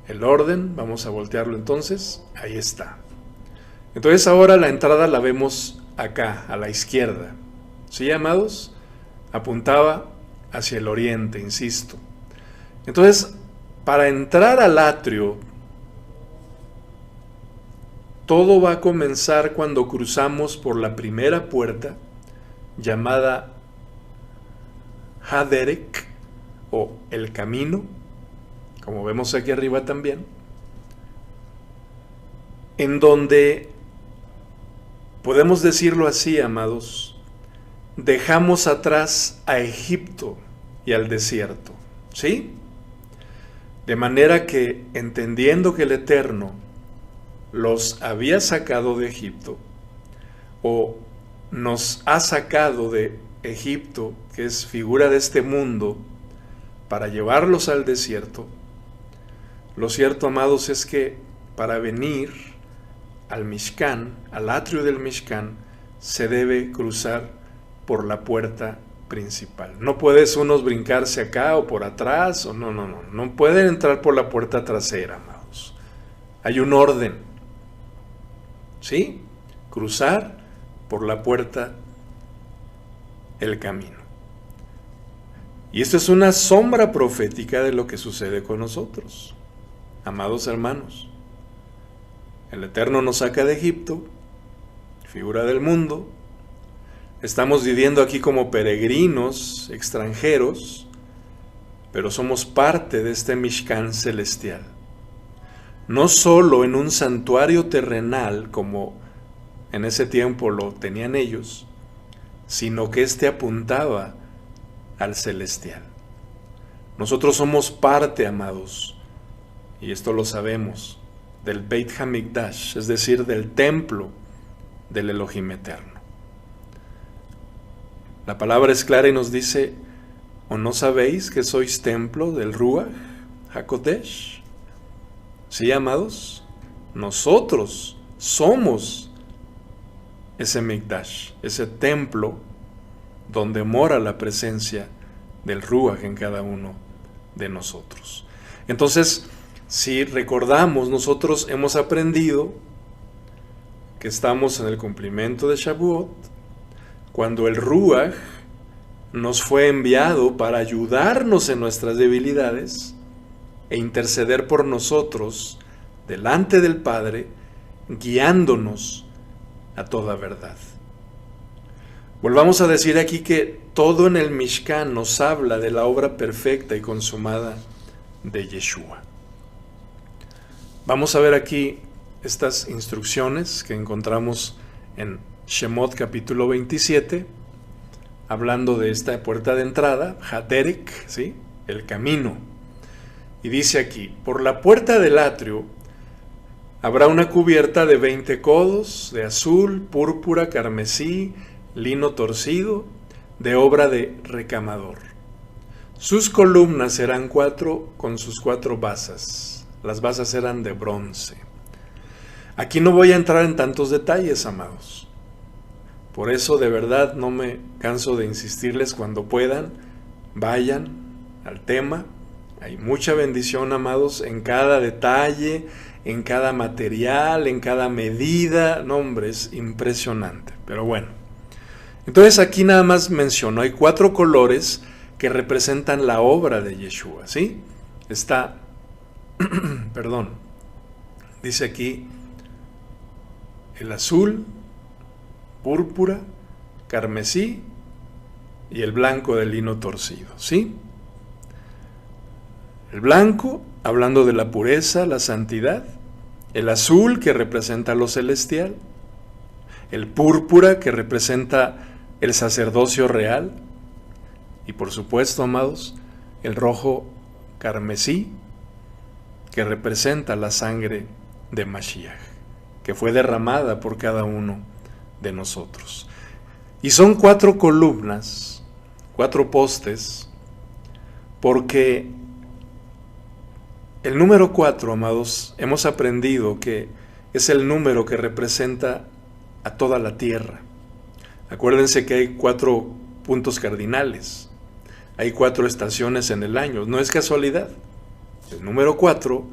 el orden. Vamos a voltearlo entonces. Ahí está. Entonces ahora la entrada la vemos acá, a la izquierda. ¿Sí, amados? Apuntaba hacia el oriente, insisto. Entonces, para entrar al atrio, todo va a comenzar cuando cruzamos por la primera puerta, llamada Haderek, o el camino, como vemos aquí arriba también, en donde, podemos decirlo así, amados, dejamos atrás a Egipto y al desierto, ¿sí? De manera que, entendiendo que el Eterno los había sacado de Egipto, o nos ha sacado de Egipto, que es figura de este mundo, para llevarlos al desierto, lo cierto, amados, es que para venir al Mishkan, al atrio del Mishkan, se debe cruzar por la puerta principal. No puedes unos brincarse acá o por atrás, o no pueden entrar por la puerta trasera, amados. Hay un orden, ¿sí? Cruzar por la puerta, el camino. Y esto es una sombra profética de lo que sucede con nosotros, amados hermanos. El Eterno nos saca de Egipto, figura del mundo. Estamos viviendo aquí como peregrinos, extranjeros, pero somos parte de este Mishkan celestial. No solo en un santuario terrenal, como en ese tiempo lo tenían ellos, sino que este apuntaba al celestial. Nosotros somos parte, amados, y esto lo sabemos, del Beit HaMikdash, es decir, del templo del Elohim eterno. La palabra es clara y nos dice: ¿o no sabéis que sois templo del Ruach HaKodesh? Sí, amados, nosotros somos ese Mikdash, ese templo donde mora la presencia del Ruach en cada uno de nosotros. Entonces, si recordamos, nosotros hemos aprendido que estamos en el cumplimiento de Shavuot, cuando el Ruach nos fue enviado para ayudarnos en nuestras debilidades e interceder por nosotros delante del Padre, guiándonos a toda verdad. Volvamos a decir aquí que todo en el Mishkan nos habla de la obra perfecta y consumada de Yeshua. Vamos a ver aquí estas instrucciones que encontramos en Shemot capítulo 27, hablando de esta puerta de entrada, Haderek, ¿sí? El camino. Y dice aquí: por la puerta del atrio habrá una cubierta de 20 codos, de azul, púrpura, carmesí, lino torcido, de obra de recamador. Sus columnas serán 4 con sus 4 basas. Las basas eran de bronce. Aquí no voy a entrar en tantos detalles, amados. Por eso de verdad no me canso de insistirles: cuando puedan, vayan al tema. Hay mucha bendición, amados, en cada detalle, en cada material, en cada medida. No, hombre, es impresionante. Pero bueno, entonces aquí nada más menciono, hay 4 colores que representan la obra de Yeshua, ¿sí? Está, perdón, dice aquí el azul, púrpura, carmesí y el blanco del lino torcido, ¿sí? El blanco, hablando de la pureza, la santidad. El azul, que representa lo celestial. El púrpura, que representa el sacerdocio real. Y por supuesto, amados, el rojo carmesí, que representa la sangre de Mashiach, que fue derramada por cada uno de nosotros. Y son 4 columnas, 4 postes, porque el número 4, amados, hemos aprendido que es el número que representa a toda la tierra. Acuérdense que hay 4 puntos cardinales, hay 4 estaciones en el año, no es casualidad. El número 4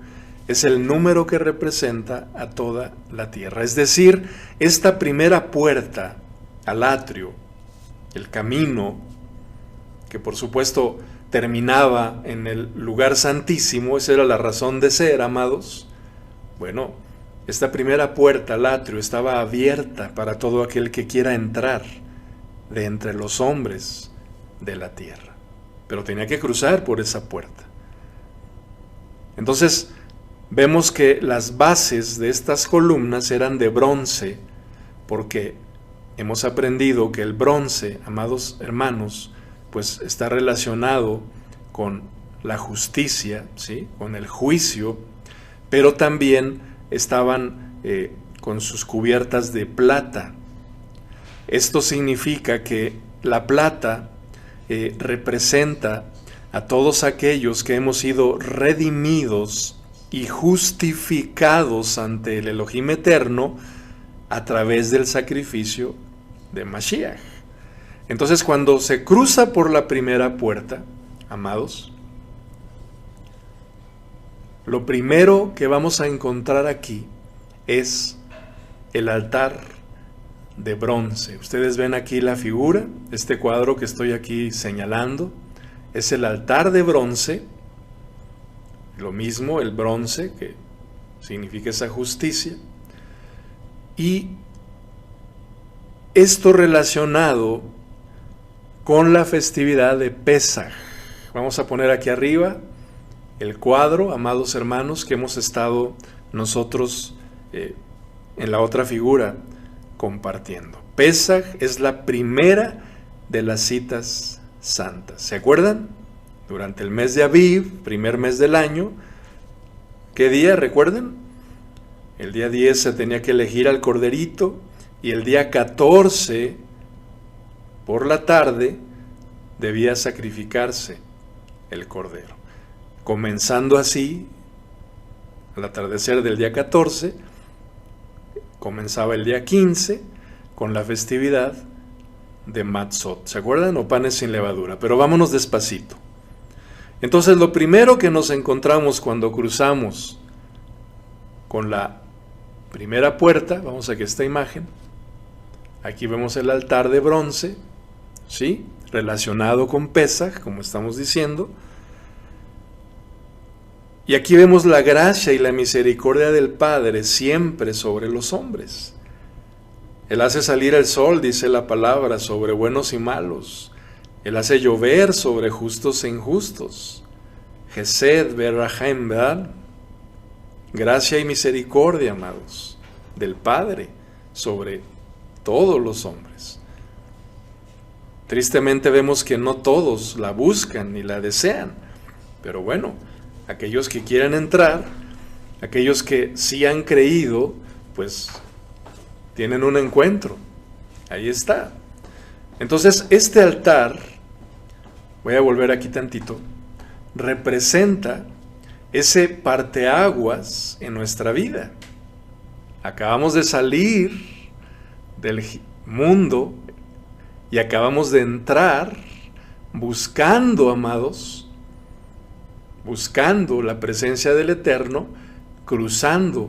es el número que representa a toda la tierra. Es decir, esta primera puerta al atrio, el camino, que por supuesto terminaba en el lugar santísimo, esa era la razón de ser, amados. Bueno, esta primera puerta al atrio estaba abierta para todo aquel que quiera entrar de entre los hombres de la tierra, pero tenía que cruzar por esa puerta. Entonces vemos que las bases de estas columnas eran de bronce, porque hemos aprendido que el bronce, amados hermanos, pues está relacionado con la justicia, ¿sí? Con el juicio, pero también estaban con sus cubiertas de plata. Esto significa que la plata representa a todos aquellos que hemos sido redimidos y justificados ante el Elohim eterno a través del sacrificio de Mashiach. Entonces, cuando se cruza por la primera puerta, amados, lo primero que vamos a encontrar aquí es el altar de bronce. Ustedes ven aquí la figura, este cuadro que estoy aquí señalando, es el altar de bronce. Lo mismo, el bronce, que significa esa justicia. Y esto relacionado con la festividad de Pesaj. Vamos a poner aquí arriba el cuadro, amados hermanos, que hemos estado nosotros en la otra figura compartiendo. Pesaj es la primera de las citas santas. ¿Se acuerdan? Durante el mes de Aviv, primer mes del año, ¿qué día recuerden? El día 10 se tenía que elegir al corderito y el día 14 por la tarde debía sacrificarse el cordero. Comenzando así, al atardecer del día 14, comenzaba el día 15 con la festividad de Matzot. ¿Se acuerdan? O panes sin levadura. Pero vámonos despacito. Entonces, lo primero que nos encontramos cuando cruzamos con la primera puerta, vamos a que esta imagen, aquí vemos el altar de bronce, ¿sí? Relacionado con Pesaj, como estamos diciendo. Y aquí vemos la gracia y la misericordia del Padre siempre sobre los hombres. Él hace salir el sol, dice la palabra, sobre buenos y malos. Él hace llover sobre justos e injustos. Gesed Berrahem, ¿verdad? Gracia y misericordia, amados, del Padre sobre todos los hombres. Tristemente vemos que no todos la buscan ni la desean, pero bueno, aquellos que quieren entrar, aquellos que sí han creído, pues tienen un encuentro. Ahí está. Entonces, este altar, voy a volver aquí tantito, representa ese parteaguas en nuestra vida. Acabamos de salir del mundo y acabamos de entrar buscando, amados, buscando la presencia del Eterno, cruzando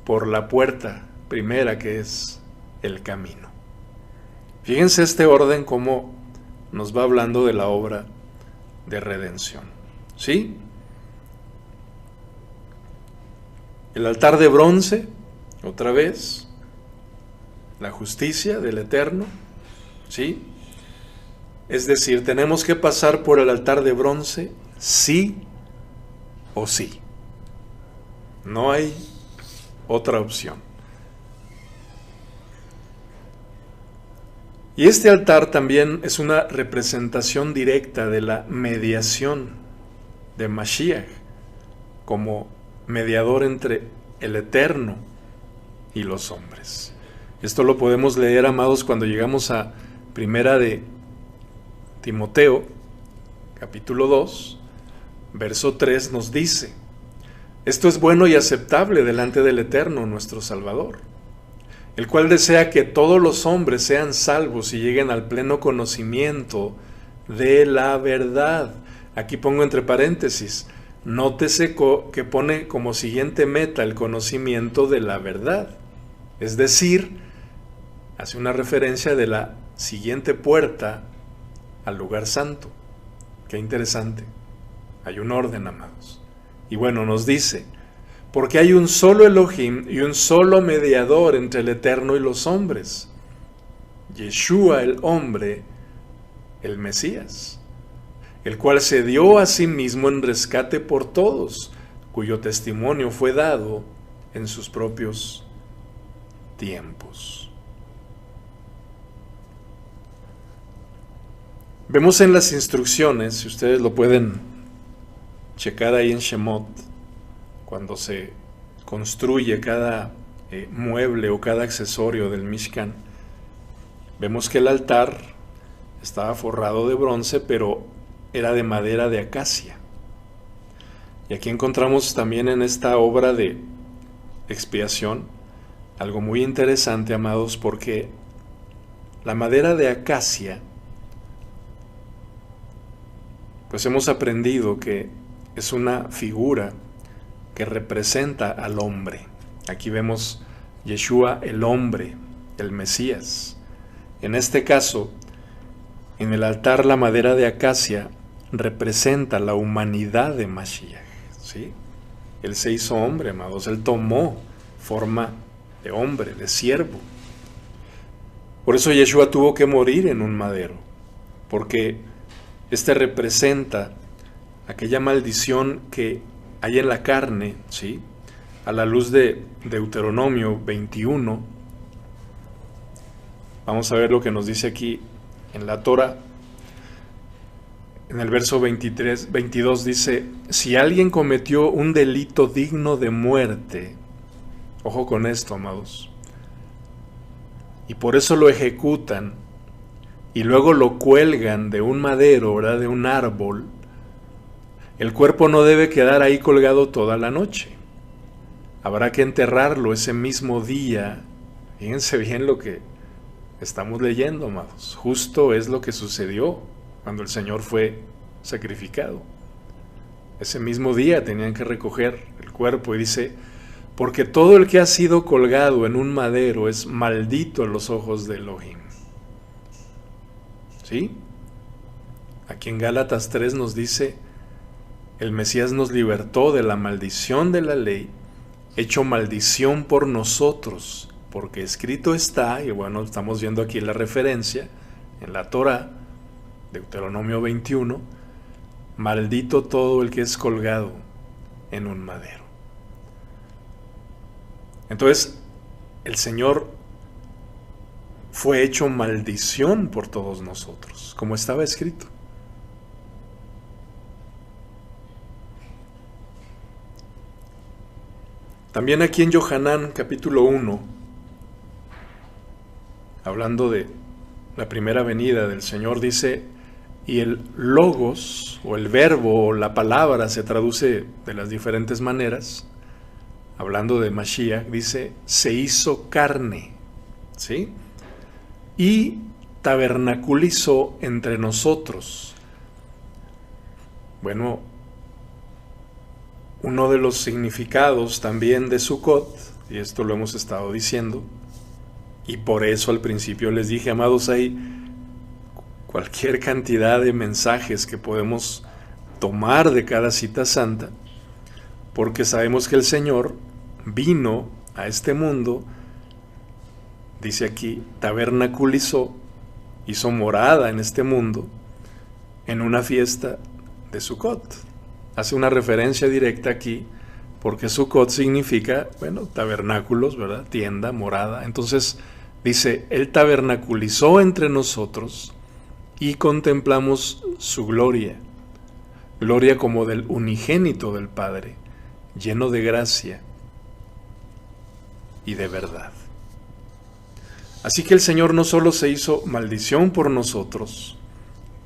por la puerta primera que es el camino. Fíjense este orden cómo nos va hablando de la obra de redención. ¿Sí? El altar de bronce, otra vez, la justicia del Eterno, ¿sí? Es decir, tenemos que pasar por el altar de bronce, sí o sí. No hay otra opción. Y este altar también es una representación directa de la mediación de Mashiach como mediador entre el Eterno y los hombres. Esto lo podemos leer, amados, cuando llegamos a Primera de Timoteo, capítulo 2, verso 3, nos dice: esto es bueno y aceptable delante del Eterno, nuestro Salvador, el cual desea que todos los hombres sean salvos y lleguen al pleno conocimiento de la verdad. Aquí pongo entre paréntesis, nótese que pone como siguiente meta el conocimiento de la verdad. Es decir, hace una referencia de la siguiente puerta al lugar santo. Qué interesante. Hay un orden, amados. Y bueno, nos dice, porque hay un solo Elohim y un solo mediador entre el Eterno y los hombres, Yeshua el hombre, el Mesías, el cual se dio a sí mismo en rescate por todos, cuyo testimonio fue dado en sus propios tiempos. Vemos en las instrucciones, si ustedes lo pueden checar ahí en Shemot, cuando se construye cada mueble o cada accesorio del Mishkan, vemos que el altar estaba forrado de bronce, pero era de madera de acacia. Y aquí encontramos también en esta obra de expiación algo muy interesante, amados, porque la madera de acacia, pues hemos aprendido que es una figura que representa al hombre. Aquí vemos Yeshua el hombre, el Mesías. En este caso, en el altar la madera de acacia representa la humanidad de Mashiach, ¿sí? Él se hizo hombre, amados, él tomó forma de hombre, de siervo. Por eso Yeshua tuvo que morir en un madero, porque este representa aquella maldición que hay en la carne, ¿sí? A la luz de Deuteronomio 21, vamos a ver lo que nos dice aquí en la Torah. En el verso 22 dice: si alguien cometió un delito digno de muerte, ojo con esto, amados, y por eso lo ejecutan, y luego lo cuelgan de un madero, ¿verdad?, de un árbol, el cuerpo no debe quedar ahí colgado toda la noche. Habrá que enterrarlo ese mismo día. Fíjense bien lo que estamos leyendo, amados. Justo es lo que sucedió cuando el Señor fue sacrificado. Ese mismo día tenían que recoger el cuerpo, y dice: porque todo el que ha sido colgado en un madero es maldito a los ojos de Elohim. ¿Sí? Aquí en Gálatas 3 nos dice: el Mesías nos libertó de la maldición de la ley, hecho maldición por nosotros, porque escrito está, y bueno, estamos viendo aquí la referencia en la Torah, Deuteronomio 21, maldito todo el que es colgado en un madero. Entonces, el Señor fue hecho maldición por todos nosotros, como estaba escrito. También aquí en Yohanan capítulo 1, hablando de la primera venida del Señor, dice: y el logos, o el verbo, o la palabra, se traduce de las diferentes maneras. Hablando de Mashiach, dice: se hizo carne, ¿sí? Y tabernaculizó entre nosotros. Bueno, uno de los significados también de Sukkot, y esto lo hemos estado diciendo, y por eso al principio les dije, amados, hay cualquier cantidad de mensajes que podemos tomar de cada cita santa, porque sabemos que el Señor vino a este mundo, dice aquí, tabernaculizó, hizo morada en este mundo, en una fiesta de Sukkot. Hace una referencia directa aquí, porque Sukkot significa, bueno, tabernáculos, ¿verdad? Tienda, morada. Entonces dice: Él tabernaculizó entre nosotros y contemplamos su gloria, gloria como del unigénito del Padre, lleno de gracia y de verdad. Así que el Señor no solo se hizo maldición por nosotros,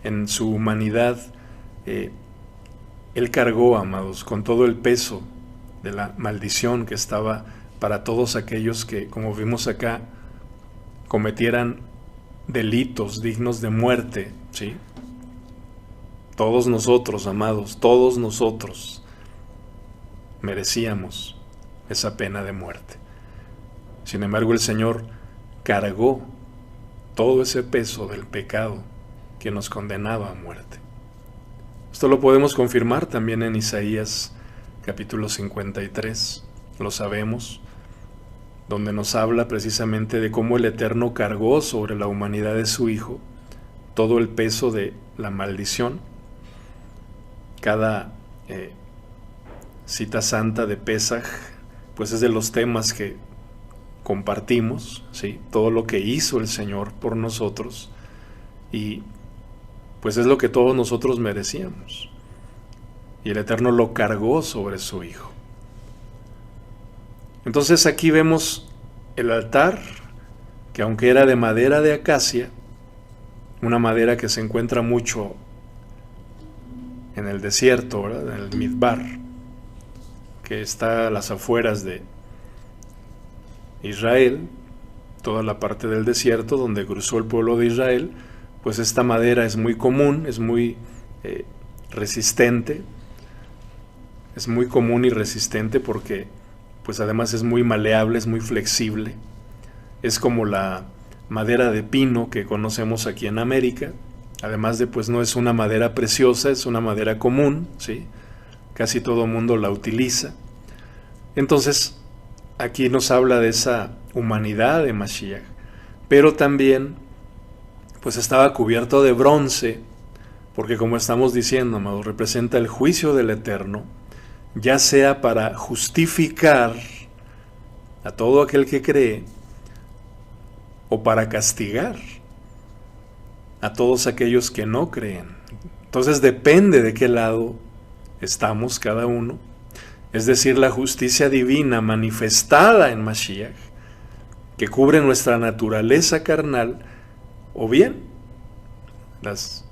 en su humanidad, Él cargó, amados, con todo el peso de la maldición que estaba para todos aquellos que, como vimos acá, cometieran delitos dignos de muerte, ¿sí? Todos nosotros, amados, todos nosotros merecíamos esa pena de muerte. Sin embargo, el Señor cargó todo ese peso del pecado que nos condenaba a muerte. Esto lo podemos confirmar también en Isaías capítulo 53, lo sabemos, donde nos habla precisamente de cómo el Eterno cargó sobre la humanidad de su Hijo todo el peso de la maldición. Cada cita santa de Pesaj, pues es de los temas que compartimos, ¿sí? Todo lo que hizo el Señor por nosotros, y pues es lo que todos nosotros merecíamos, y el Eterno lo cargó sobre su Hijo. Entonces aquí vemos el altar, que aunque era de madera de acacia, una madera que se encuentra mucho en el desierto, ¿verdad?, en el Midbar, que está a las afueras de Israel, toda la parte del desierto donde cruzó el pueblo de Israel, pues esta madera es muy común, es muy resistente, es muy común y resistente porque pues además es muy maleable, es muy flexible. Es como la madera de pino que conocemos aquí en América, además de pues no es una madera preciosa, es una madera común, ¿sí? Casi todo el mundo la utiliza. Entonces, aquí nos habla de esa humanidad de Mashiach, pero también pues estaba cubierto de bronce, porque como estamos diciendo, amados, representa el juicio del Eterno, ya sea para justificar a todo aquel que cree, o para castigar a todos aquellos que no creen. Entonces depende de qué lado estamos cada uno, es decir, la justicia divina manifestada en Mashiach, que cubre nuestra naturaleza carnal, o bien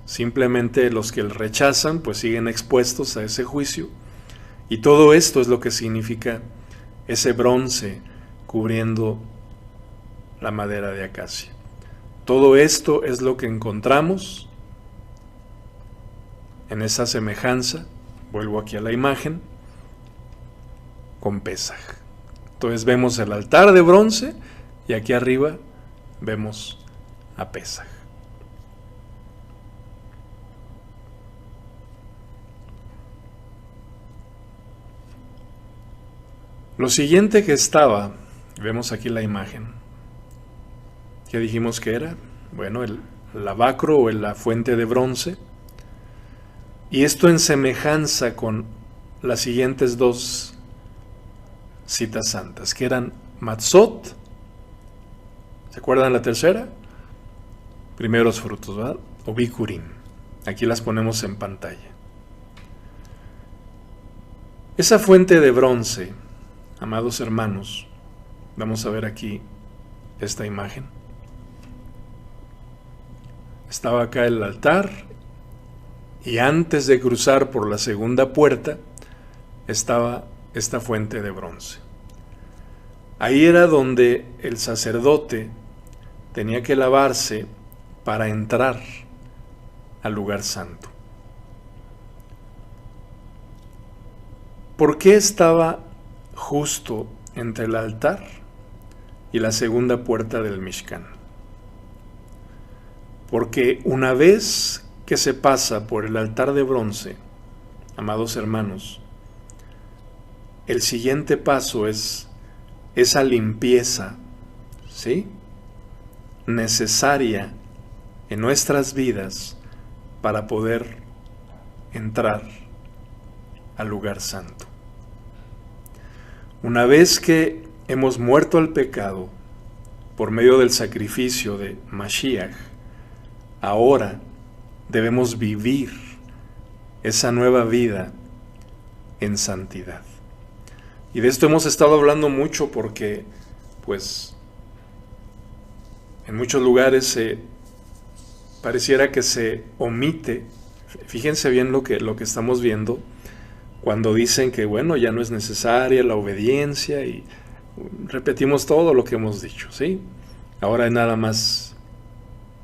simplemente los que rechazan pues siguen expuestos a ese juicio. Y todo esto es lo que significa ese bronce cubriendo la madera de acacia. Todo esto es lo que encontramos en esa semejanza, vuelvo aquí a la imagen, con Pesaj. Entonces vemos el altar de bronce y aquí arriba vemos a Pesaj. Lo siguiente que estaba, vemos aquí la imagen, ¿qué dijimos que era? Bueno, el lavacro o la fuente de bronce. Y esto en semejanza con las siguientes dos citas santas, que eran Matzot, ¿se acuerdan la tercera? Primeros frutos, ¿verdad? O Bikurim. Aquí las ponemos en pantalla. Esa fuente de bronce, amados hermanos, vamos a ver aquí esta imagen. Estaba acá el altar y antes de cruzar por la segunda puerta estaba esta fuente de bronce. Ahí era donde el sacerdote tenía que lavarse para entrar al lugar santo. ¿Por qué estaba justo entre el altar y la segunda puerta del Mishkan? Porque una vez que se pasa por el altar de bronce, amados hermanos, el siguiente paso es esa limpieza, ¿sí?, necesaria en nuestras vidas para poder entrar al lugar santo. Una vez que hemos muerto al pecado por medio del sacrificio de Mashiach, ahora debemos vivir esa nueva vida en santidad. Y de esto hemos estado hablando mucho porque, pues, en muchos lugares pareciera que se omite. Fíjense bien lo que estamos viendo cuando dicen que, bueno, ya no es necesaria la obediencia y repetimos todo lo que hemos dicho, ¿sí? Ahora es nada más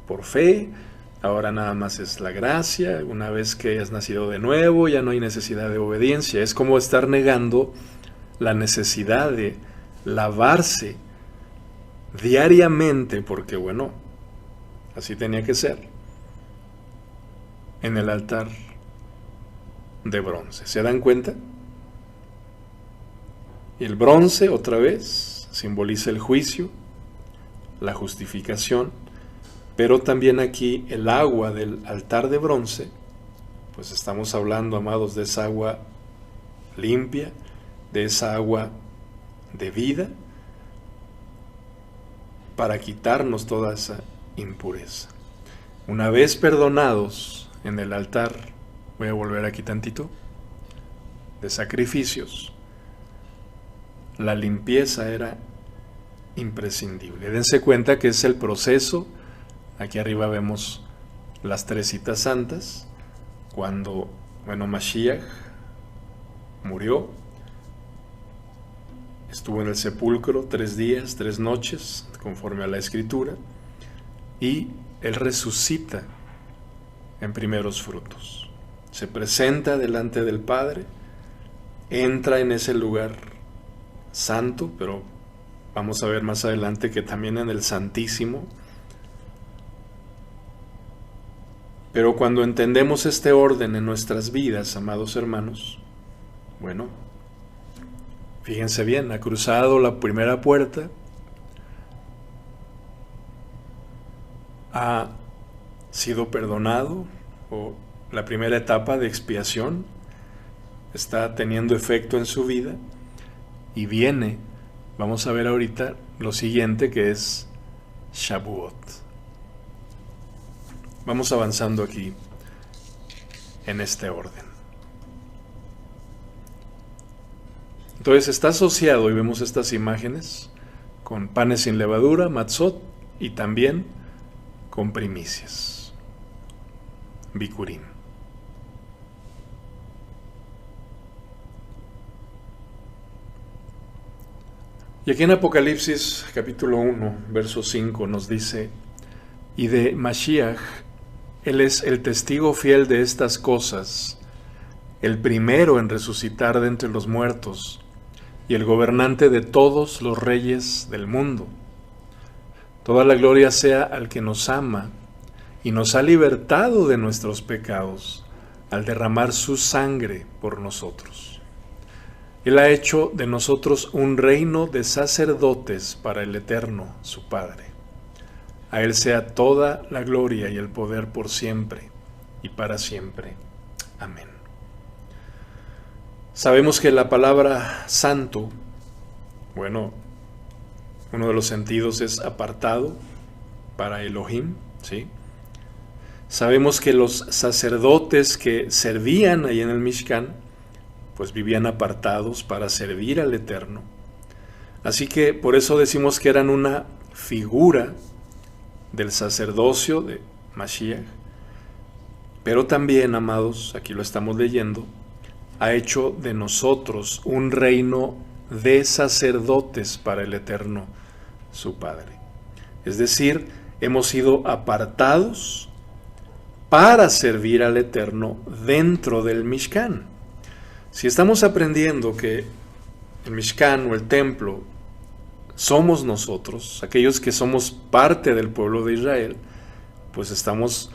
por fe, ahora nada más es la gracia, una vez que has nacido de nuevo ya no hay necesidad de obediencia. Es como estar negando la necesidad de lavarse diariamente, porque bueno, así tenía que ser, en el altar de bronce. ¿Se dan cuenta? Y el bronce, otra vez, simboliza el juicio, la justificación, pero también aquí el agua del altar de bronce, pues estamos hablando, amados, de esa agua limpia, de esa agua de vida, para quitarnos toda esa impureza. Una vez perdonados en el altar, voy a volver aquí tantito, de sacrificios, la limpieza era imprescindible. Dense cuenta que es el proceso. Aquí arriba vemos las tres citas santas, cuando, bueno, Mashiach murió, estuvo en el sepulcro 3 días, 3 noches, conforme a la Escritura, y Él resucita en primeros frutos. Se presenta delante del Padre, entra en ese lugar santo, pero vamos a ver más adelante que también en el Santísimo. Pero cuando entendemos este orden en nuestras vidas, amados hermanos, bueno, Fíjense bien, ha cruzado la primera puerta, ha sido perdonado, o la primera etapa de expiación está teniendo efecto en su vida, y viene, vamos a ver ahorita lo siguiente, que es Shavuot. Vamos avanzando aquí en este orden. Entonces está asociado, y vemos estas imágenes, con panes sin levadura, matzot, y también con primicias, bikurim. Y aquí en Apocalipsis capítulo 1, verso 5 nos dice: y de Mashiach, él es el testigo fiel de estas cosas, el primero en resucitar de entre los muertos, y el gobernante de todos los reyes del mundo. Toda la gloria sea al que nos ama y nos ha libertado de nuestros pecados al derramar su sangre por nosotros. Él ha hecho de nosotros un reino de sacerdotes para el Eterno, su Padre. A Él sea toda la gloria y el poder por siempre y para siempre. Amén. Sabemos que la palabra santo, bueno, uno de los sentidos es apartado para Elohim, ¿sí? Sabemos que los sacerdotes que servían ahí en el Mishkan, pues vivían apartados para servir al Eterno. Así que por eso decimos que eran una figura del sacerdocio de Mashiach. Pero también, amados, aquí lo estamos leyendo, ha hecho de nosotros un reino de sacerdotes para el Eterno, su Padre. Es decir, hemos sido apartados para servir al Eterno dentro del Mishkan. Si estamos aprendiendo que el Mishkan o el templo somos nosotros, aquellos que somos parte del pueblo de Israel, pues estamos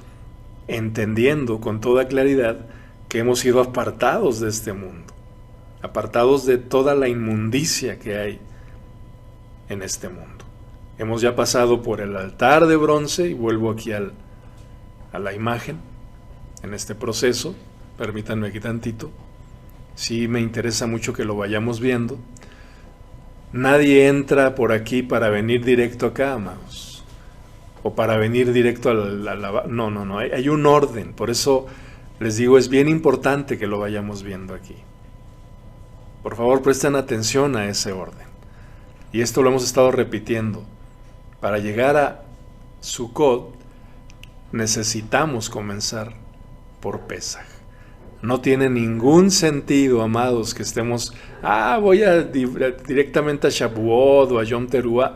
entendiendo con toda claridad que hemos sido apartados de este mundo, apartados de toda la inmundicia que hay en este mundo. Hemos ya pasado por el altar de bronce, y vuelvo aquí a la imagen, en este proceso. Permítanme aquí tantito. Sí me interesa mucho que lo vayamos viendo. Nadie entra por aquí para venir directo acá, amados, o para venir directo a la... No, hay un orden. Por eso les digo, es bien importante que lo vayamos viendo aquí. Por favor, presten atención a ese orden. Y esto lo hemos estado repitiendo. Para llegar a Sukkot, necesitamos comenzar por Pesaj. No tiene ningún sentido, amados, que estemos, voy directamente a Shavuot o a Yom Teruah.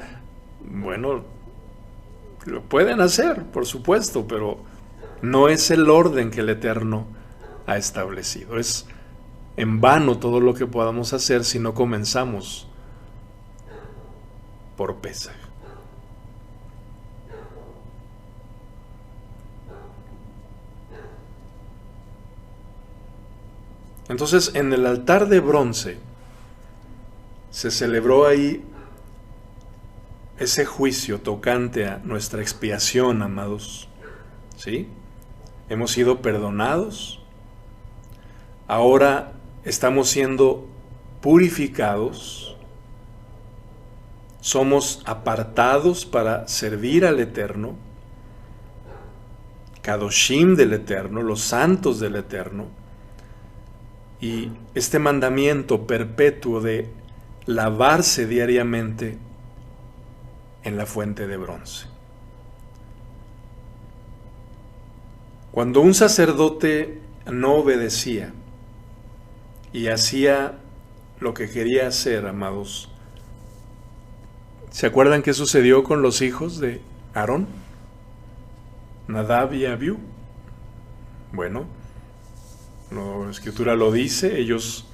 Bueno, lo pueden hacer, por supuesto, pero no es el orden que el Eterno ha establecido. Es en vano todo lo que podamos hacer si no comenzamos por Pesaj. Entonces, en el altar de bronce se celebró ahí ese juicio tocante a nuestra expiación, amados. ¿Sí? Hemos sido perdonados. Ahora estamos siendo purificados. Somos apartados para servir al Eterno. Kadoshim del Eterno, los santos del Eterno. Y este mandamiento perpetuo de lavarse diariamente en la fuente de bronce. Cuando un sacerdote no obedecía y hacía lo que quería hacer, amados, ¿se acuerdan qué sucedió con los hijos de Aarón? Nadab y Abiú. Bueno, la Escritura lo dice, ellos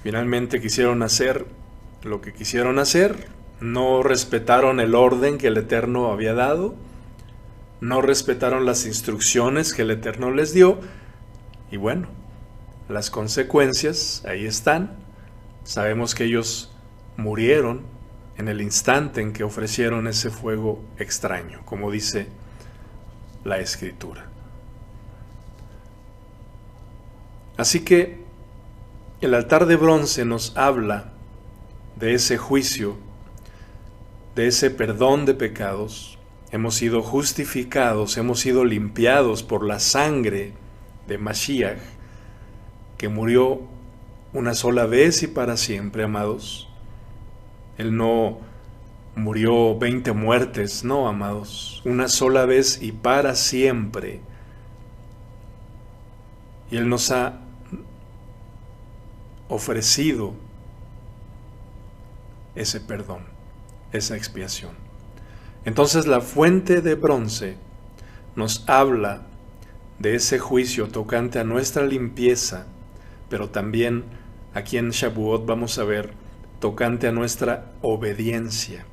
finalmente quisieron hacer lo que quisieron hacer, no respetaron el orden que el Eterno había dado, no respetaron las instrucciones que el Eterno les dio, y bueno, las consecuencias ahí están. Sabemos que ellos murieron en el instante en que ofrecieron ese fuego extraño, como dice la Escritura. Así que el altar de bronce nos habla de ese juicio, de ese perdón de pecados. Hemos sido justificados, hemos sido limpiados por la sangre de Mashiach, que murió una sola vez y para siempre, amados. Él no murió 20 muertes, no, amados, una sola vez y para siempre. Y Él nos ha ofrecido ese perdón, esa expiación. Entonces la fuente de bronce nos habla de ese juicio tocante a nuestra limpieza, pero también aquí en Shavuot vamos a ver tocante a nuestra obediencia,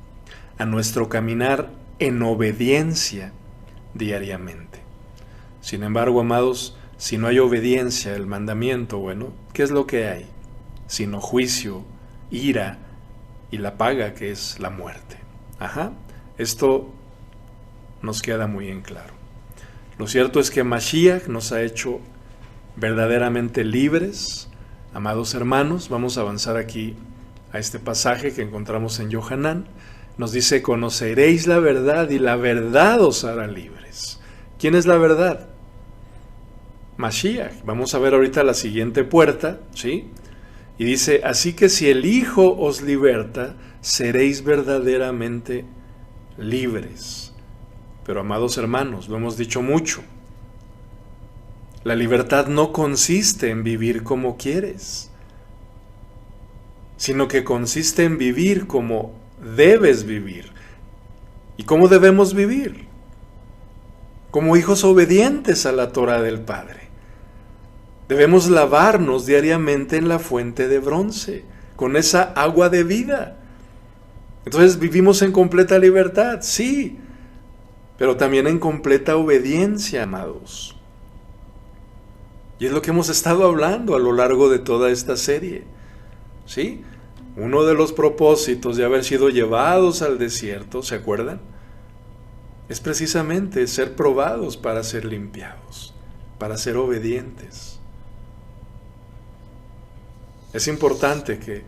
a nuestro caminar en obediencia diariamente. Sin embargo, amados, si no hay obediencia al mandamiento, bueno, ¿qué es lo que hay? Sino juicio, ira y la paga, que es la muerte. Esto nos queda muy en claro. Lo cierto es que Mashiach nos ha hecho verdaderamente libres. Amados hermanos, vamos a avanzar aquí a este pasaje que encontramos en Yohanan. Nos dice: conoceréis la verdad y la verdad os hará libres. ¿Quién es la verdad? Mashiach. Vamos a ver ahorita la siguiente puerta, ¿sí? Y dice: así que si el Hijo os liberta, seréis verdaderamente libres. Pero, amados hermanos, lo hemos dicho mucho, la libertad no consiste en vivir como quieres, sino que consiste en vivir como debes vivir. ¿Y cómo debemos vivir? Como hijos obedientes a la Torah del Padre. Debemos lavarnos diariamente en la fuente de bronce, con esa agua de vida. Entonces vivimos en completa libertad, sí, pero también en completa obediencia, amados. Y es lo que hemos estado hablando a lo largo de toda esta serie, ¿sí? Uno de los propósitos de haber sido llevados al desierto, ¿se acuerdan? Es precisamente ser probados para ser limpiados, para ser obedientes. Es importante que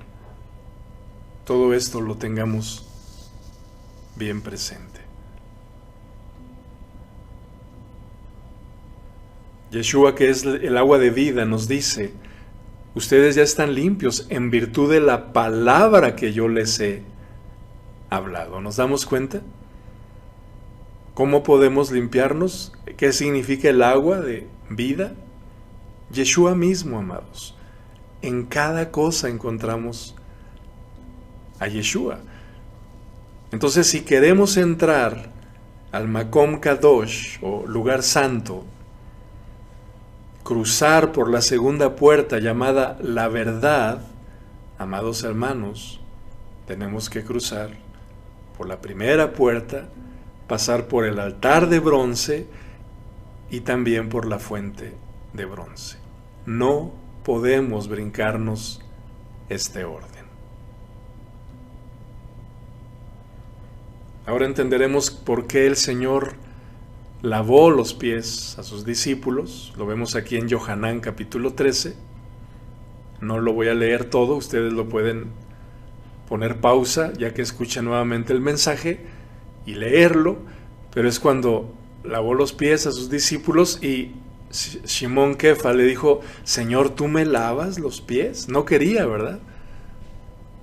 todo esto lo tengamos bien presente. Yeshua, que es el agua de vida, nos dice: ustedes ya están limpios en virtud de la palabra que yo les he hablado. ¿Nos damos cuenta? ¿Cómo podemos limpiarnos? ¿Qué significa el agua de vida? Yeshua mismo, amados. En cada cosa encontramos a Yeshua. Entonces, si queremos entrar al Makom Kadosh, o lugar santo, cruzar por la segunda puerta llamada la verdad, amados hermanos, tenemos que cruzar por la primera puerta, pasar por el altar de bronce y también por la fuente de bronce. No podemos brincarnos este orden. Ahora entenderemos por qué el Señor lavó los pies a sus discípulos. Lo vemos aquí en Yohanan capítulo 13. No lo voy a leer todo, ustedes lo pueden poner pausa ya que escuchen nuevamente el mensaje y leerlo, pero es cuando lavó los pies a sus discípulos y Shimón Kefa le dijo: Señor, ¿tú me lavas los pies? No quería, ¿verdad?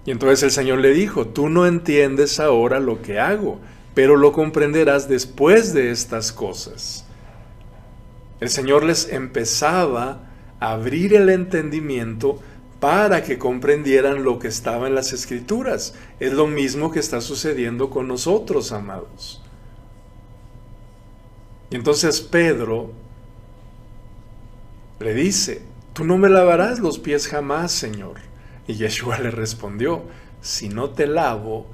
Y entonces el Señor le dijo: tú no entiendes ahora lo que hago, pero lo comprenderás después de estas cosas. El Señor les empezaba a abrir el entendimiento para que comprendieran lo que estaba en las Escrituras. Es lo mismo que está sucediendo con nosotros, amados. Y entonces Pedro le dice: tú no me lavarás los pies jamás, Señor. Y Yeshua le respondió: si no te lavo,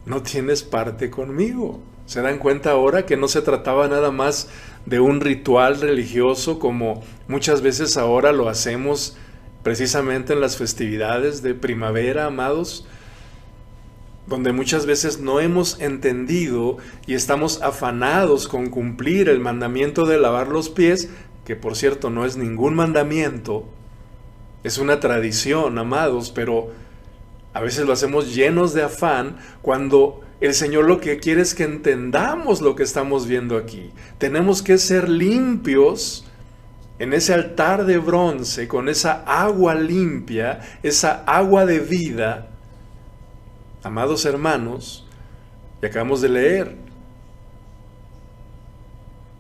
no tienes parte conmigo. ¿Se dan cuenta ahora que no se trataba nada más de un ritual religioso como muchas veces ahora lo hacemos precisamente en las festividades de primavera, amados, donde muchas veces no hemos entendido y estamos afanados con cumplir el mandamiento de lavar los pies, que por cierto no es ningún mandamiento, es una tradición, amados, pero a veces lo hacemos llenos de afán cuando el Señor lo que quiere es que entendamos lo que estamos viendo aquí. Tenemos que ser limpios en ese altar de bronce, con esa agua limpia, esa agua de vida. Amados hermanos, y acabamos de leer,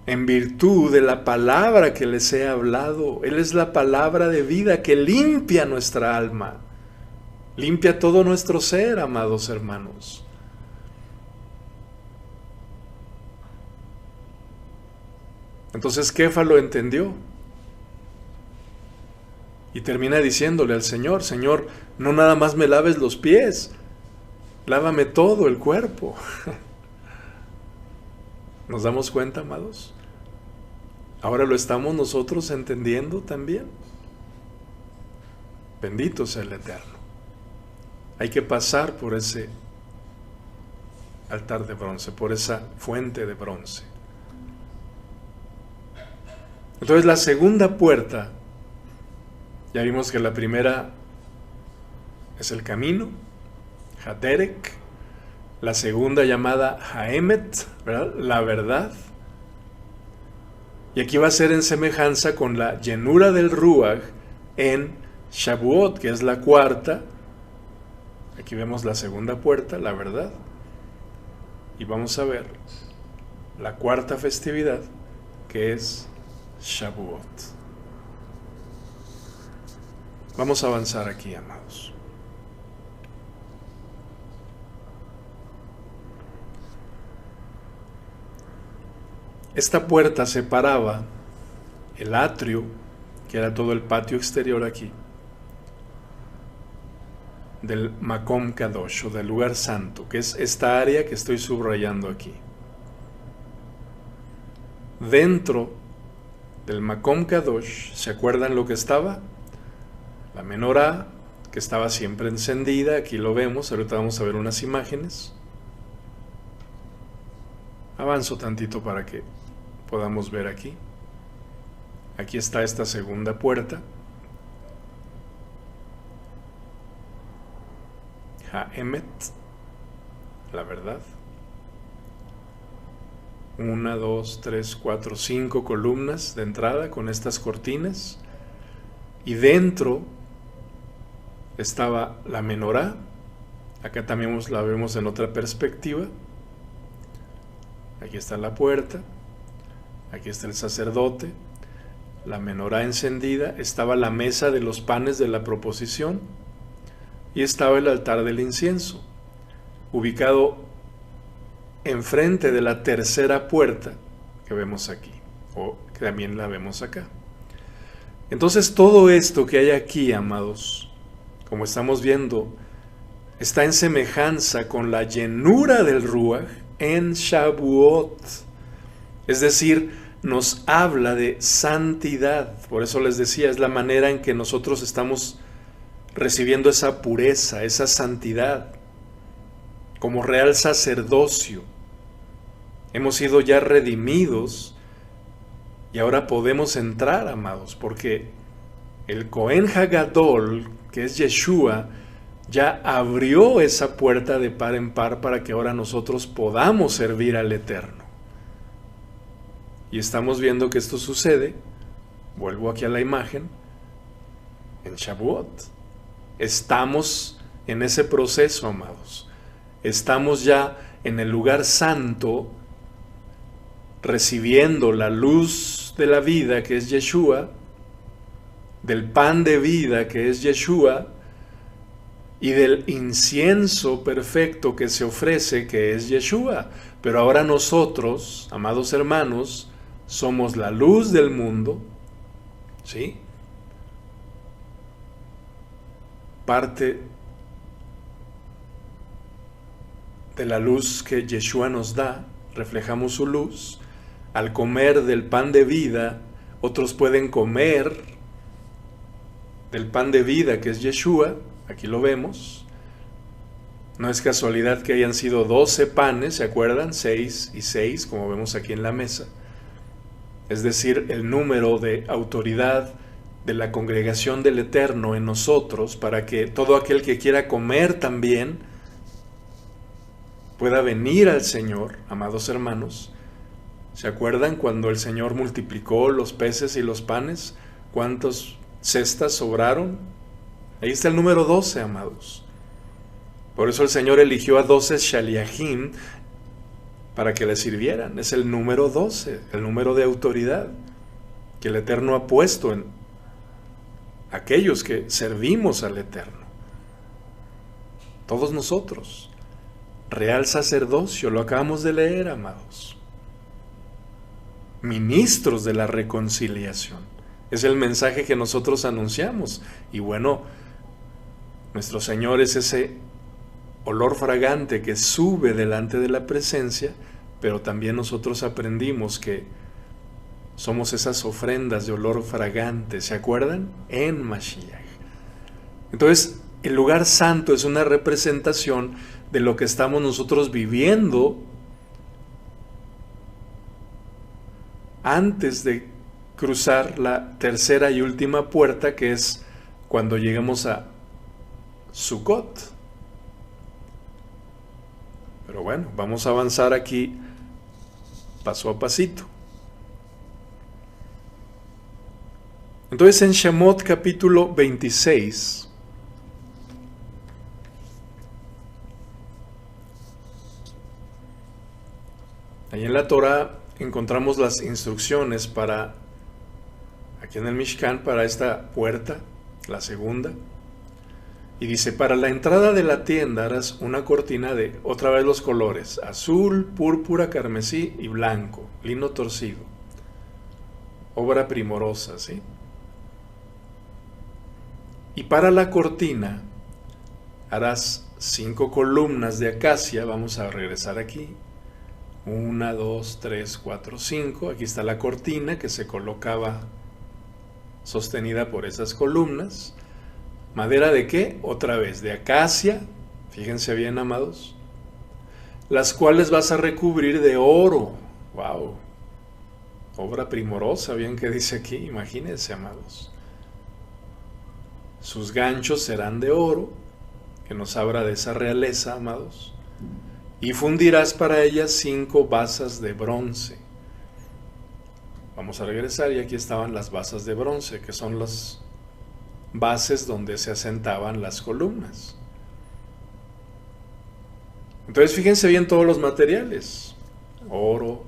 en virtud de la palabra que les he hablado, Él es la palabra de vida que limpia nuestra alma, limpia todo nuestro ser, amados hermanos. Entonces Kefa lo entendió y termina diciéndole al Señor: Señor, no nada más me laves los pies, lávame todo el cuerpo. ¿Nos damos cuenta, amados? Ahora lo estamos nosotros entendiendo también. Bendito sea el Eterno. Hay que pasar por ese altar de bronce, por esa fuente de bronce. Entonces la segunda puerta, ya vimos que la primera es el camino, Haderek, la segunda llamada Haemet, ¿verdad? La verdad. Y aquí va a ser en semejanza con la llenura del Ruach en Shavuot, que es la cuarta. Aquí vemos la segunda puerta, la verdad. Y vamos a ver la cuarta festividad, que es Shavuot. Vamos a avanzar aquí, amados. Esta puerta separaba el atrio, que era todo el patio exterior aquí, del Makom Kadosh, o del lugar santo, que es esta área que estoy subrayando aquí. Dentro del Makom Kadosh, ¿se acuerdan lo que estaba? La menorá, que estaba siempre encendida, aquí lo vemos, ahorita vamos a ver unas imágenes. Avanzo tantito para que podamos ver aquí. Aquí está esta segunda puerta. Haemet, la verdad. 1, 2, 3, 4, 5 columnas de entrada con estas cortinas. Y dentro estaba la menorá. Acá también la vemos en otra perspectiva. Aquí está la puerta. Aquí está el sacerdote, la menorá encendida, estaba la mesa de los panes de la proposición y estaba el altar del incienso, ubicado enfrente de la tercera puerta que vemos aquí, o que también la vemos acá. Entonces todo esto que hay aquí, amados, como estamos viendo, está en semejanza con la llenura del Ruach en Shavuot. Es decir, nos habla de santidad. Por eso les decía, es la manera en que nosotros estamos recibiendo esa pureza, esa santidad, como real sacerdocio. Hemos sido ya redimidos y ahora podemos entrar, amados, porque el Cohen Hagadol, que es Yeshua, ya abrió esa puerta de par en par para que ahora nosotros podamos servir al Eterno. Y estamos viendo que esto sucede, vuelvo aquí a la imagen, en Shavuot. Estamos en ese proceso, amados. Estamos ya en el lugar santo, recibiendo la luz de la vida, que es Yeshua, del pan de vida, que es Yeshua, y del incienso perfecto que se ofrece, que es Yeshua. Pero ahora nosotros, amados hermanos, somos la luz del mundo, ¿sí? Parte de la luz que Yeshua nos da, reflejamos su luz. Al comer del pan de vida, otros pueden comer del pan de vida que es Yeshua, aquí lo vemos. No es casualidad que hayan sido 12 panes, ¿se acuerdan? 6 y 6, como vemos aquí en la mesa. Es decir, el número de autoridad de la congregación del Eterno en nosotros, para que todo aquel que quiera comer también pueda venir al Señor, amados hermanos. ¿Se acuerdan cuando el Señor multiplicó los peces y los panes? ¿Cuántas cestas sobraron? Ahí está el número 12, amados. Por eso el Señor eligió a 12 shaliachim para que le sirvieran. Es el número 12, el número de autoridad que el Eterno ha puesto en aquellos que servimos al Eterno. Todos nosotros. Real sacerdocio, lo acabamos de leer, amados. Ministros de la reconciliación. Es el mensaje que nosotros anunciamos. Y bueno, nuestro Señor es ese olor fragante que sube delante de la presencia, pero también nosotros aprendimos que somos esas ofrendas de olor fragante, ¿se acuerdan? En Mashiach. Entonces, el lugar santo es una representación de lo que estamos nosotros viviendo antes de cruzar la tercera y última puerta, que es cuando lleguemos a Sukkot. Pero bueno, vamos a avanzar aquí paso a pasito. Entonces en Shemot capítulo 26, ahí en la Torah encontramos las instrucciones para, aquí en el Mishkan, para esta puerta, la segunda. Y dice, para la entrada de la tienda harás una cortina de, otra vez los colores, azul, púrpura, carmesí y blanco, lino torcido. Obra primorosa, ¿sí? Y para la cortina harás 5 columnas de acacia, vamos a regresar aquí. 1, 2, 3, 4, 5, aquí está la cortina que se colocaba sostenida por esas columnas. ¿Madera de qué? Otra vez, de acacia, fíjense bien, amados, las cuales vas a recubrir de oro. ¡Wow! Obra primorosa, bien que dice aquí, imagínense, amados. Sus ganchos serán de oro, que nos habla de esa realeza, amados. Y fundirás para ellas 5 basas de bronce. Vamos a regresar y aquí estaban las basas de bronce, que son las bases donde se asentaban las columnas. Entonces fíjense bien todos los materiales: oro,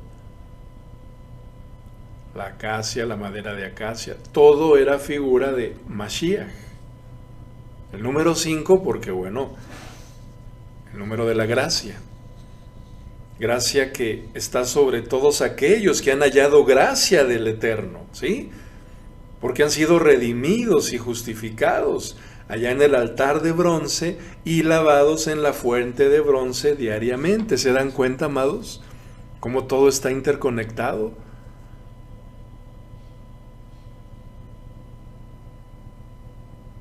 la acacia, la madera de acacia, todo era figura de Mashiach. El número 5 porque bueno, el número de la gracia. Gracia que está sobre todos aquellos que han hallado gracia del Eterno, ¿sí? Porque han sido redimidos y justificados allá en el altar de bronce y lavados en la fuente de bronce diariamente. ¿Se dan cuenta, amados? Cómo todo está interconectado.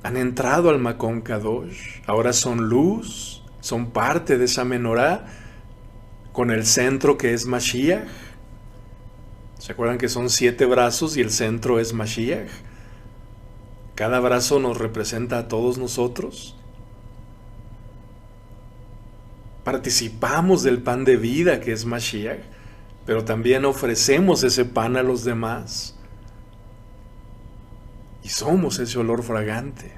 Han entrado al Makom Kadosh, ahora son luz, son parte de esa menorá, con el centro que es Mashiach. ¿Se acuerdan que son 7 brazos y el centro es Mashiach? Cada brazo nos representa a todos nosotros. Participamos del pan de vida que es Mashiach, pero también ofrecemos ese pan a los demás. Y somos ese olor fragante.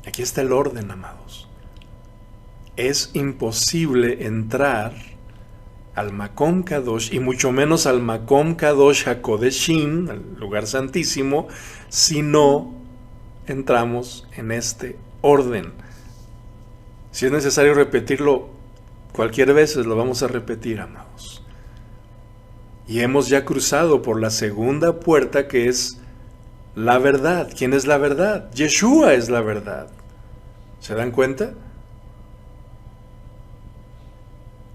Aquí está el orden, amados. Es imposible entrar al Makom Kadosh, y mucho menos al Makom Kadosh HaKodeshim, al lugar santísimo, si no entramos en este orden. Si es necesario repetirlo cualquier vez, lo vamos a repetir, amados. Y hemos ya cruzado por la segunda puerta, que es la verdad. ¿Quién es la verdad? Yeshua es la verdad. ¿Se dan cuenta?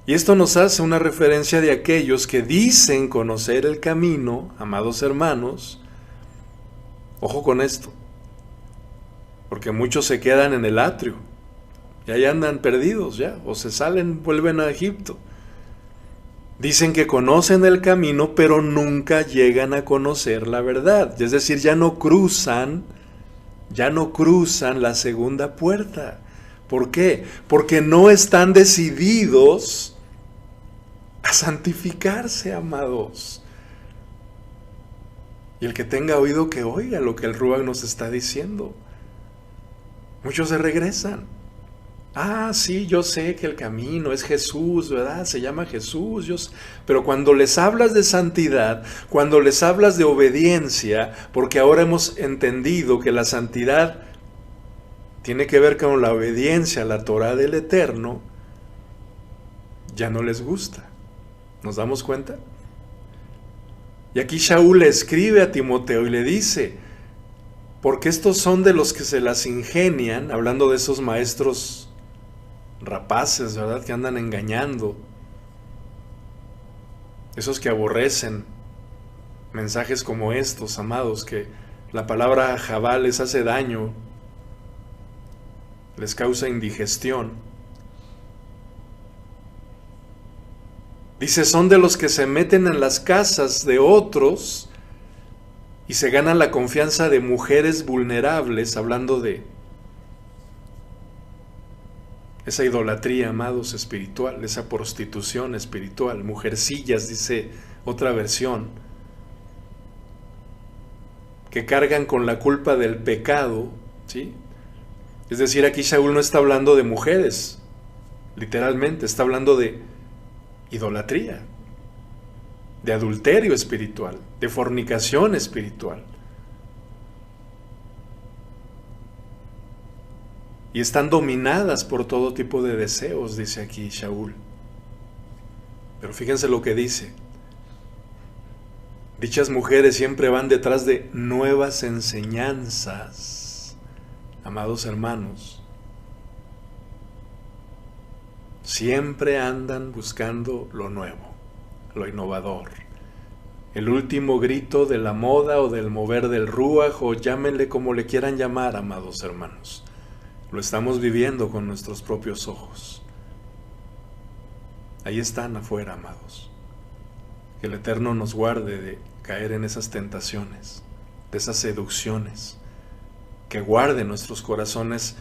Y esto nos hace una referencia de aquellos que dicen conocer el camino, amados hermanos, Ojo con esto, porque muchos se quedan en el atrio y ahí andan perdidos ya, o se salen, vuelven a Egipto. Dicen que conocen el camino, pero nunca llegan a conocer la verdad. Es decir, ya no cruzan la segunda puerta. ¿Por qué? Porque no están decididos a santificarse, amados. Y el que tenga oído que oiga lo que el Ruach nos está diciendo. Muchos se regresan. Ah, sí, yo sé que el camino es Jesús, ¿verdad? Se llama Jesús. Pero cuando les hablas de santidad, cuando les hablas de obediencia, porque ahora hemos entendido que la santidad tiene que ver con la obediencia a la Torah del Eterno, ya no les gusta. ¿Nos damos cuenta? Y aquí Shaul le escribe a Timoteo y le dice, porque estos son de los que se las ingenian, hablando de esos maestros rapaces, ¿verdad? Que andan engañando. Esos que aborrecen mensajes como estos, amados, que la palabra jabal les hace daño, les causa indigestión. Dice, son de los que se meten en las casas de otros y se ganan la confianza de mujeres vulnerables, hablando de esa idolatría, amados, espiritual, esa prostitución espiritual, mujercillas, dice otra versión, que cargan con la culpa del pecado, ¿sí? Es decir, aquí Shaul no está hablando de mujeres, literalmente, está hablando de idolatría, de adulterio espiritual, de fornicación espiritual. Y están dominadas por todo tipo de deseos, dice aquí Shaul. Pero fíjense lo que dice. Dichas mujeres siempre van detrás de nuevas enseñanzas, amados hermanos. Siempre andan buscando lo nuevo, lo innovador. El último grito de la moda o del mover del Ruach, o llámenle como le quieran llamar, amados hermanos. Lo estamos viviendo con nuestros propios ojos. Ahí están afuera, amados. Que el Eterno nos guarde de caer en esas tentaciones, de esas seducciones. Que guarde nuestros corazones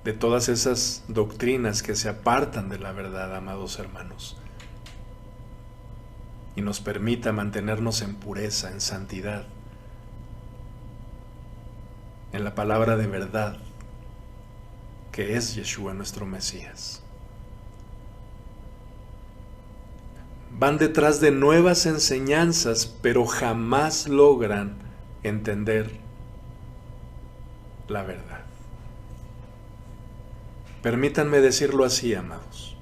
de todas esas doctrinas que se apartan de la verdad, amados hermanos. Y nos permita mantenernos en pureza, en santidad, en la palabra de verdad, que es Yeshua nuestro Mesías. Van detrás de nuevas enseñanzas, pero jamás logran entender la verdad. Permítanme decirlo así, amados.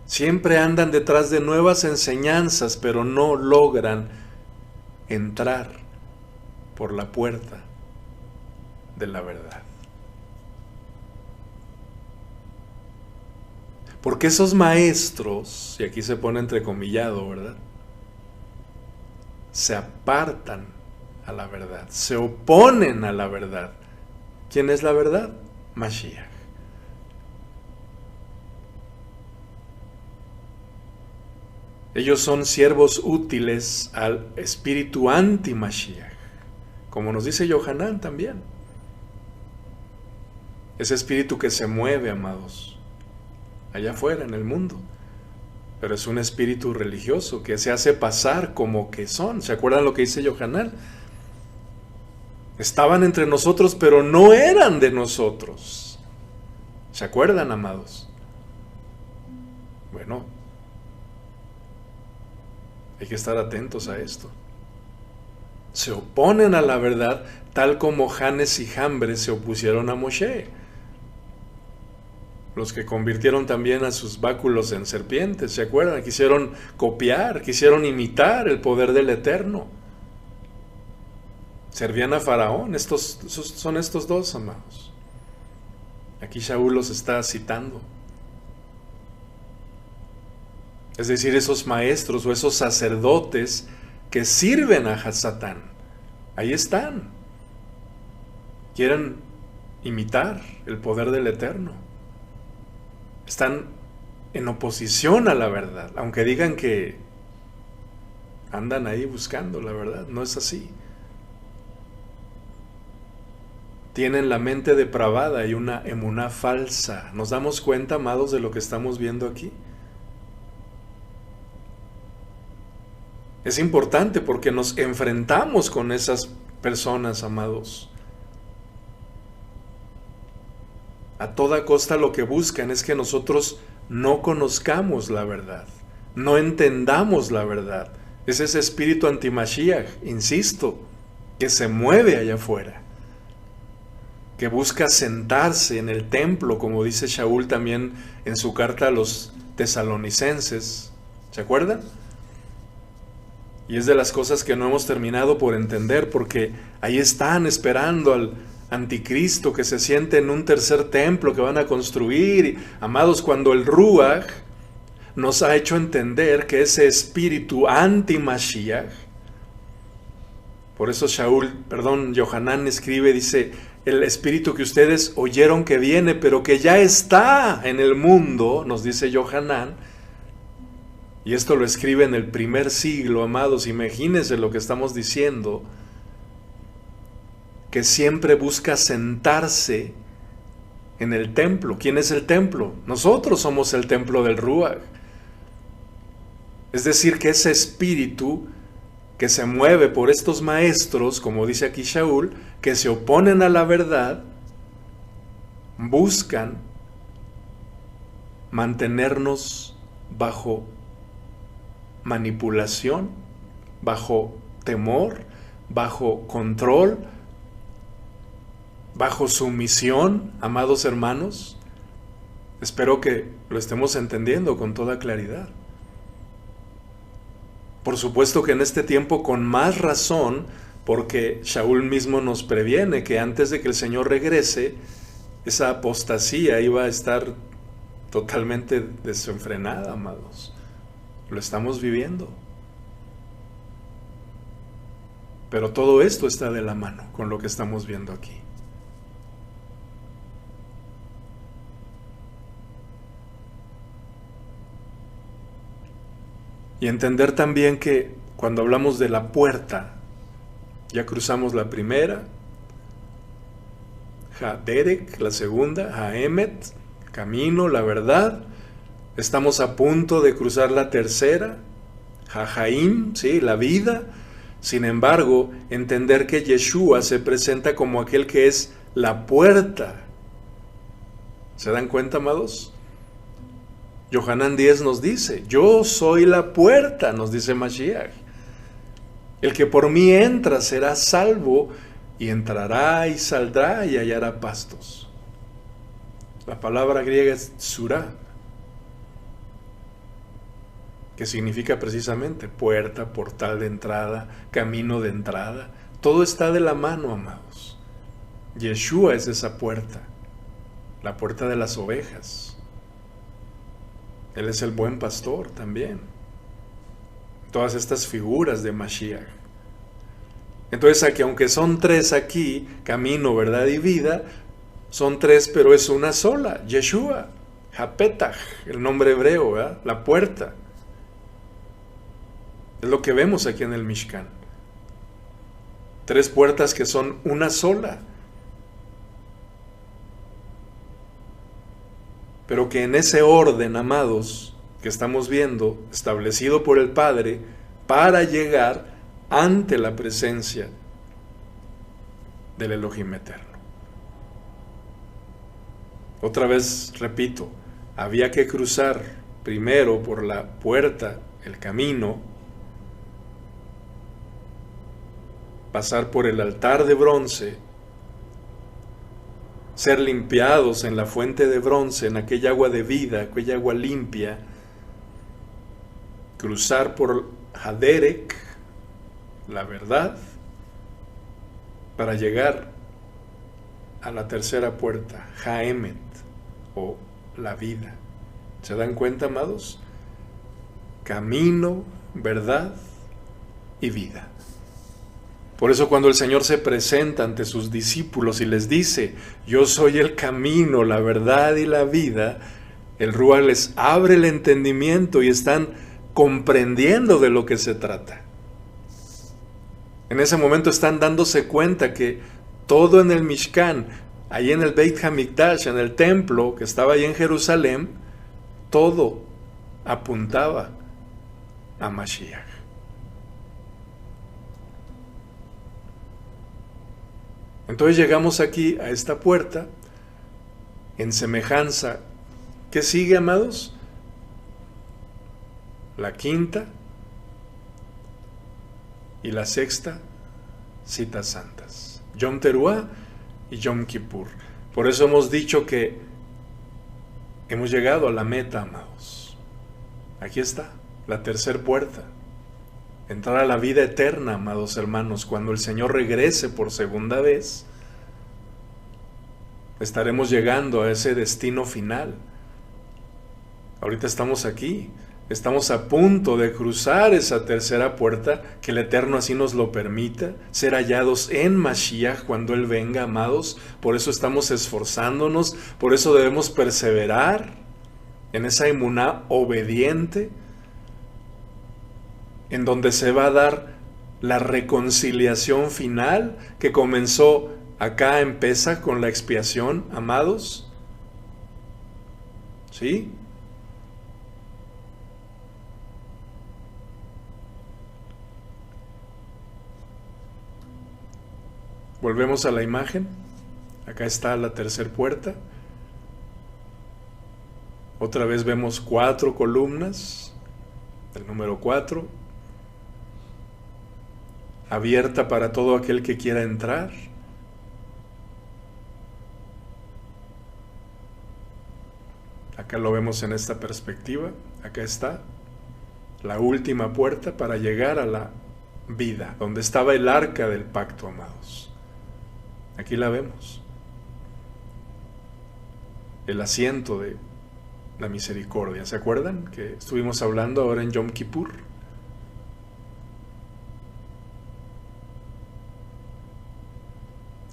Siempre andan detrás de nuevas enseñanzas, pero no logran entrar por la puerta de la verdad. Porque esos maestros, y aquí se pone entrecomillado, ¿verdad? Se apartan a la verdad, se oponen a la verdad. ¿Quién es la verdad? Mashiach. Ellos son siervos útiles al espíritu anti-Mashiach, como nos dice Yohanan también. Ese espíritu que se mueve, amados, allá afuera en el mundo, pero es un espíritu religioso que se hace pasar como que son. ¿Se acuerdan lo que dice Yohanan? Estaban entre nosotros, pero no eran de nosotros. ¿Se acuerdan, amados? Bueno, hay que estar atentos a esto. Se oponen a la verdad, tal como Janes y Jambres se opusieron a Moshe. Los que convirtieron también a sus báculos en serpientes, ¿se acuerdan? Quisieron copiar, quisieron imitar el poder del Eterno. Servían a Faraón. Son estos dos, amados. Aquí Shaul los está citando. Es decir, esos maestros o esos sacerdotes que sirven a Satán, Ahí están. Quieren imitar el poder del Eterno. Están en oposición a la verdad, aunque digan que andan ahí buscando la verdad. No es así. Tienen la mente depravada y una emuná falsa. ¿Nos damos cuenta, amados, de lo que estamos viendo aquí? Es importante porque nos enfrentamos con esas personas, amados. A toda costa lo que buscan es que nosotros no conozcamos la verdad, no entendamos la verdad. Es ese espíritu anti-Mashiach, insisto, que se mueve allá afuera, que busca sentarse en el templo, como dice Shaul también en su carta a los tesalonicenses. ¿Se acuerdan? Y es de las cosas que no hemos terminado por entender, porque ahí están esperando al anticristo que se siente en un tercer templo que van a construir. Amados, cuando el Ruach nos ha hecho entender que ese espíritu anti-Mashiach, por eso Yohanan escribe, dice, el espíritu que ustedes oyeron que viene, pero que ya está en el mundo, nos dice Yohanan, y esto lo escribe en el primer siglo, amados, imagínense lo que estamos diciendo, que siempre busca sentarse en el templo. ¿Quién es el templo? Nosotros somos el templo del Ruach. Es decir, que ese espíritu que se mueve por estos maestros, como dice aquí Shaul, que se oponen a la verdad, buscan mantenernos bajo manipulación, bajo temor, bajo control, bajo sumisión, amados hermanos. Espero que lo estemos entendiendo con toda claridad. Por supuesto que en este tiempo con más razón, porque Shaul mismo nos previene que antes de que el Señor regrese, esa apostasía iba a estar totalmente desenfrenada, amados. Lo estamos viviendo. Pero todo esto está de la mano con lo que estamos viendo aquí. Y entender también que cuando hablamos de la puerta, ya cruzamos la primera, Ha-Derek, la segunda, Ha-Emet, camino, la verdad. Estamos a punto de cruzar la tercera, Ha-Jaim, ¿sí? La vida. Sin embargo, entender que Yeshua se presenta como aquel que es la puerta. ¿Se dan cuenta, amados? Yohanan 10 nos dice, yo soy la puerta, nos dice Mashiach. El que por mí entra será salvo, y entrará y saldrá y hallará pastos. La palabra griega es surá, que significa precisamente puerta, portal de entrada, camino de entrada. Todo está de la mano, amados. Yeshua es esa puerta, la puerta de las ovejas. Él es el buen pastor también. Todas estas figuras de Mashiach. Entonces aquí, aunque son tres aquí, camino, verdad y vida, son tres, pero es una sola. Yeshua, Hapetach, el nombre hebreo, ¿verdad? La puerta. Es lo que vemos aquí en el Mishkan. Tres puertas que son una sola. Pero que en ese orden, amados, que estamos viendo, establecido por el Padre, para llegar ante la presencia del Elohim eterno. Otra vez repito, había que cruzar primero por la puerta, el camino, pasar por el altar de bronce, ser limpiados en la fuente de bronce, en aquella agua de vida, aquella agua limpia, cruzar por Haderek, la verdad, para llegar a la tercera puerta, Haemet, o la vida. ¿Se dan cuenta, amados? Camino, verdad y vida. Por eso cuando el Señor se presenta ante sus discípulos y les dice, yo soy el camino, la verdad y la vida, el Rúa les abre el entendimiento y están comprendiendo de lo que se trata. En ese momento están dándose cuenta que todo en el Mishkan, ahí en el Beit HaMikdash, en el templo que estaba ahí en Jerusalén, todo apuntaba a Mashiach. Entonces llegamos aquí a esta puerta en semejanza. ¿Qué sigue, amados? La quinta y la sexta citas santas, Yom Teruah y Yom Kippur. Por eso hemos dicho que hemos llegado a la meta, amados. Aquí está, la tercera puerta. Entrar a la vida eterna, amados hermanos. Cuando el Señor regrese por segunda vez, estaremos llegando a ese destino final. Ahorita estamos aquí. Estamos a punto de cruzar esa tercera puerta, que el Eterno así nos lo permita, ser hallados en Mashiach cuando Él venga, amados. Por eso estamos esforzándonos, por eso debemos perseverar en esa emuná obediente, en donde se va a dar la reconciliación final que comenzó acá en Pesaj con la expiación, amados. ¿Sí? Volvemos a la imagen. Acá está la tercera puerta. Otra vez vemos 4 columnas. El número 4. Abierta para todo aquel que quiera entrar. Acá lo vemos en esta perspectiva. Acá está la última puerta para llegar a la vida, donde estaba el arca del pacto, amados. Aquí la vemos. El asiento de la misericordia. ¿Se acuerdan que estuvimos hablando ahora en Yom Kippur?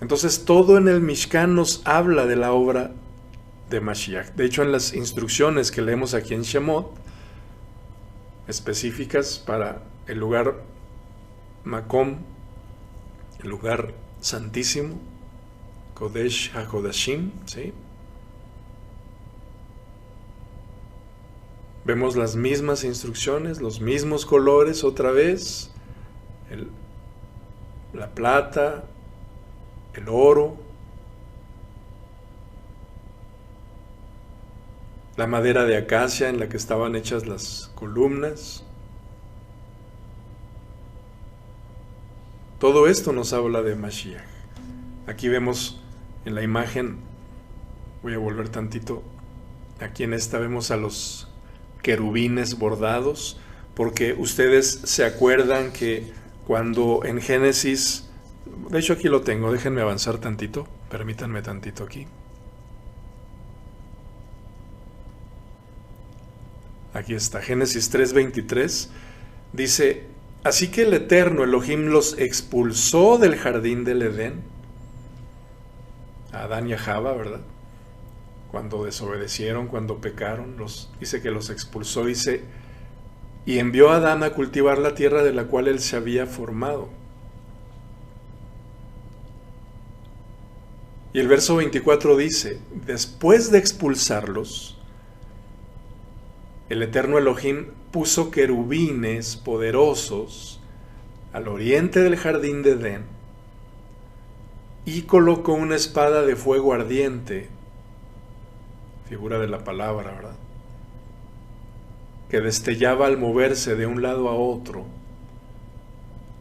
Entonces todo en el Mishkan nos habla de la obra de Mashiach. De hecho, en las instrucciones que leemos aquí en Shemot, específicas para el lugar Makom, el lugar santísimo, Kodesh HaKodashim, ¿sí? Vemos las mismas instrucciones, los mismos colores otra vez, la plata, el oro, la madera de acacia en la que estaban hechas las columnas. Todo esto nos habla de Mashiach. Aquí vemos en la imagen, voy a volver tantito, aquí en esta vemos a los querubines bordados, porque ustedes se acuerdan que cuando en Génesis, de hecho aquí lo tengo, déjenme avanzar tantito, permítanme tantito aquí. Aquí está, Génesis 3:23, dice: así que el Eterno Elohim los expulsó del jardín del Edén, a Adán y a Java, ¿verdad? Cuando desobedecieron, cuando pecaron, dice que los expulsó, dice, y envió a Adán a cultivar la tierra de la cual él se había formado. Y el verso 24 dice: después de expulsarlos, el Eterno Elohim puso querubines poderosos al oriente del jardín de Edén y colocó una espada de fuego ardiente, figura de la palabra, ¿verdad?, que destellaba al moverse de un lado a otro,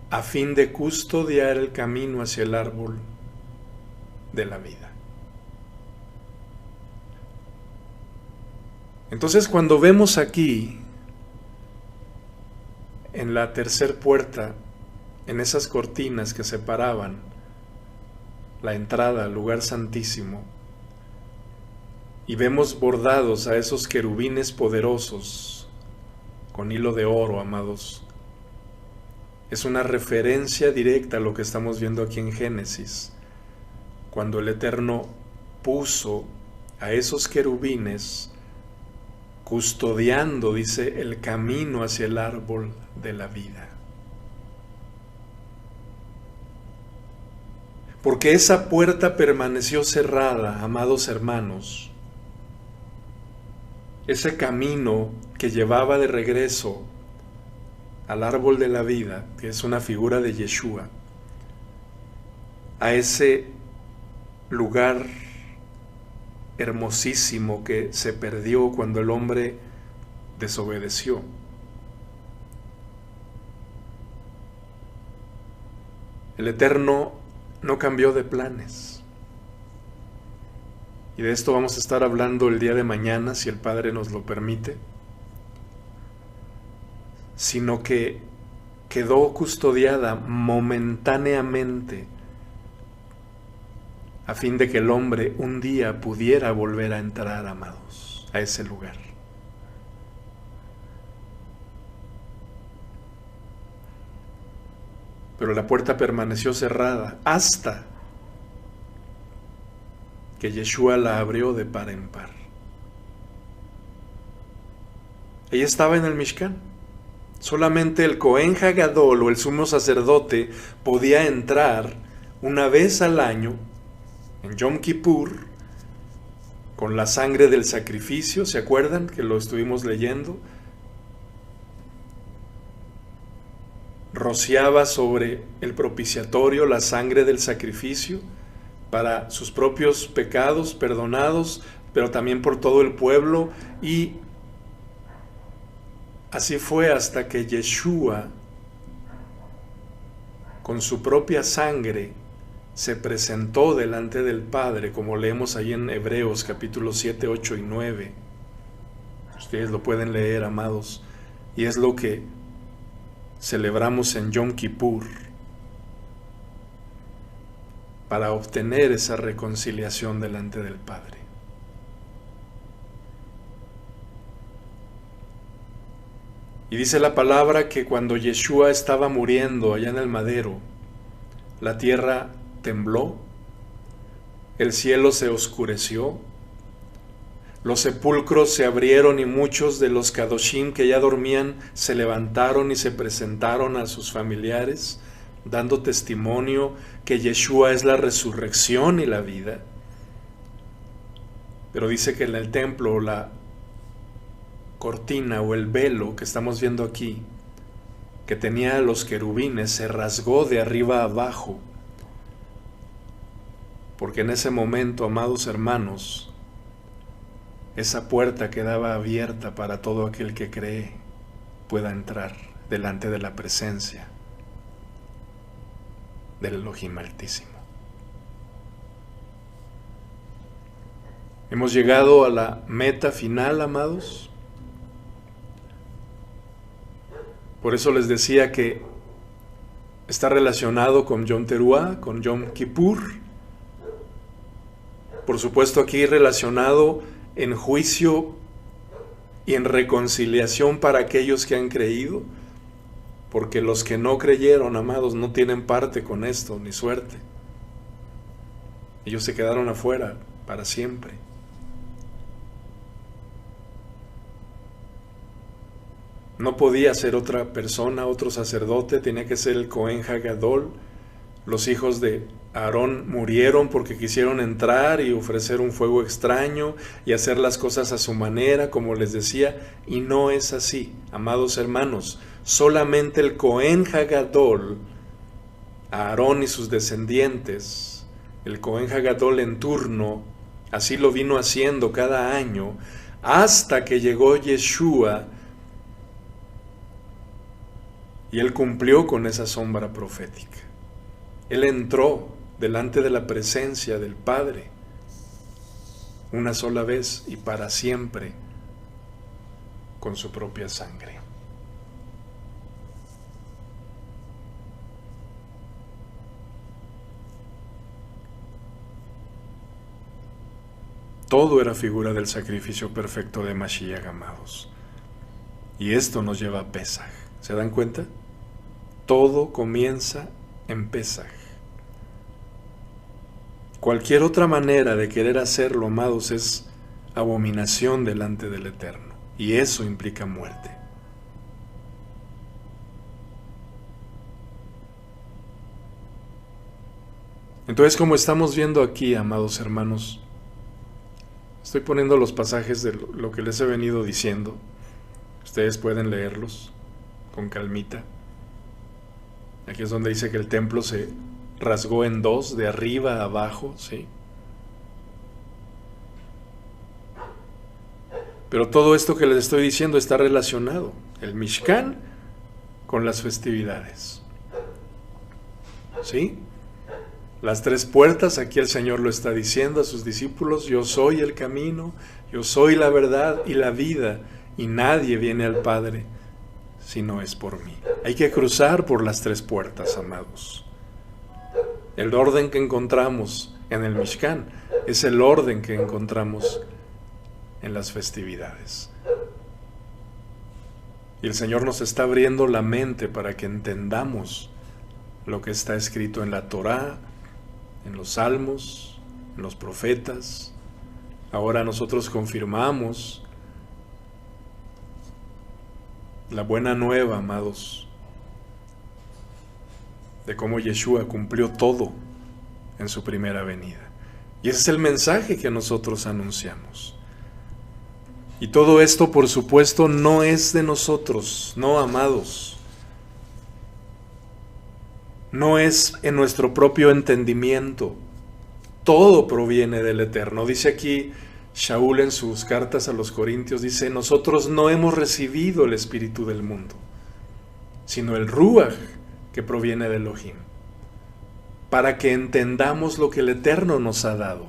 a fin de custodiar el camino hacia el árbol de la vida. Entonces, cuando vemos aquí, en la tercera puerta, en esas cortinas que separaban la entrada al lugar santísimo, y vemos bordados a esos querubines poderosos con hilo de oro, amados, es una referencia directa a lo que estamos viendo aquí en Génesis, cuando el Eterno puso a esos querubines custodiando, dice, el camino hacia el árbol de la vida. Porque esa puerta permaneció cerrada, amados hermanos. Ese camino que llevaba de regreso al árbol de la vida, que es una figura de Yeshua, a ese lugar hermosísimo que se perdió cuando el hombre desobedeció. El Eterno no cambió de planes. Y de esto vamos a estar hablando el día de mañana, si el Padre nos lo permite. Sino que quedó custodiada momentáneamente a fin de que el hombre un día pudiera volver a entrar, amados, a ese lugar. Pero la puerta permaneció cerrada hasta que Yeshua la abrió de par en par. Ella estaba en el Mishkan. Solamente el Cohen Hagadol o el sumo sacerdote podía entrar una vez al año en Yom Kippur con la sangre del sacrificio. ¿Se acuerdan que lo estuvimos leyendo? Rociaba sobre el propiciatorio la sangre del sacrificio para sus propios pecados perdonados, pero también por todo el pueblo, y así fue hasta que Yeshua, con su propia sangre, se presentó delante del Padre, como leemos ahí en Hebreos capítulos 7, 8 y 9. Ustedes lo pueden leer, amados, y es lo que celebramos en Yom Kippur para obtener esa reconciliación delante del Padre. Y dice la palabra que cuando Yeshua estaba muriendo allá en el madero, la tierra tembló, el cielo se oscureció, los sepulcros se abrieron y muchos de los Kadoshim que ya dormían se levantaron y se presentaron a sus familiares, dando testimonio que Yeshua es la resurrección y la vida. Pero dice que en el templo la cortina o el velo que estamos viendo aquí, que tenía los querubines, se rasgó de arriba a abajo, porque en ese momento, amados hermanos, esa puerta quedaba abierta para todo aquel que cree pueda entrar delante de la presencia del Elohim Altísimo. Hemos llegado a la meta final, amados. Por eso les decía que está relacionado con Yom Teruah, con Yom Kippur. Por supuesto aquí relacionado en juicio y en reconciliación para aquellos que han creído, porque los que no creyeron, amados, no tienen parte con esto, ni suerte. Ellos se quedaron afuera para siempre. No podía ser otra persona, otro sacerdote, tenía que ser el Cohen Hagadol. Los hijos de Aarón murieron porque quisieron entrar y ofrecer un fuego extraño y hacer las cosas a su manera, como les decía, y no es así, amados hermanos. Solamente el Cohen Hagadol, Aarón y sus descendientes, el Cohen Hagadol en turno, así lo vino haciendo cada año, hasta que llegó Yeshua, y él cumplió con esa sombra profética. Él entró delante de la presencia del Padre una sola vez y para siempre con su propia sangre. Todo era figura del sacrificio perfecto de Mashiach, amados. Y esto nos lleva a Pesaj. ¿Se dan cuenta? Todo comienza en Pesaj. Cualquier otra manera de querer hacerlo, amados, es abominación delante del Eterno. Y eso implica muerte. Entonces, como estamos viendo aquí, amados hermanos, estoy poniendo los pasajes de lo que les he venido diciendo. Ustedes pueden leerlos con calmita. Aquí es donde dice que el templo se rasgó en dos, de arriba a abajo, ¿sí? Pero todo esto que les estoy diciendo está relacionado, el Mishkan con las festividades, ¿sí? Las tres puertas, aquí el Señor lo está diciendo a sus discípulos: yo soy el camino, yo soy la verdad y la vida, y nadie viene al Padre si no es por mí. Hay que cruzar por las tres puertas, amados. El orden que encontramos en el Mishkan es el orden que encontramos en las festividades. Y el Señor nos está abriendo la mente para que entendamos lo que está escrito en la Torá, en los Salmos, en los profetas. Ahora nosotros confirmamos la buena nueva, amados, de cómo Yeshua cumplió todo en su primera venida. Y ese es el mensaje que nosotros anunciamos. Y todo esto, por supuesto, no es de nosotros, no, amados. No es en nuestro propio entendimiento. Todo proviene del Eterno. Dice aquí Shaul en sus cartas a los Corintios, dice: nosotros no hemos recibido el espíritu del mundo, sino el Ruach que proviene de Elohim, para que entendamos lo que el Eterno nos ha dado.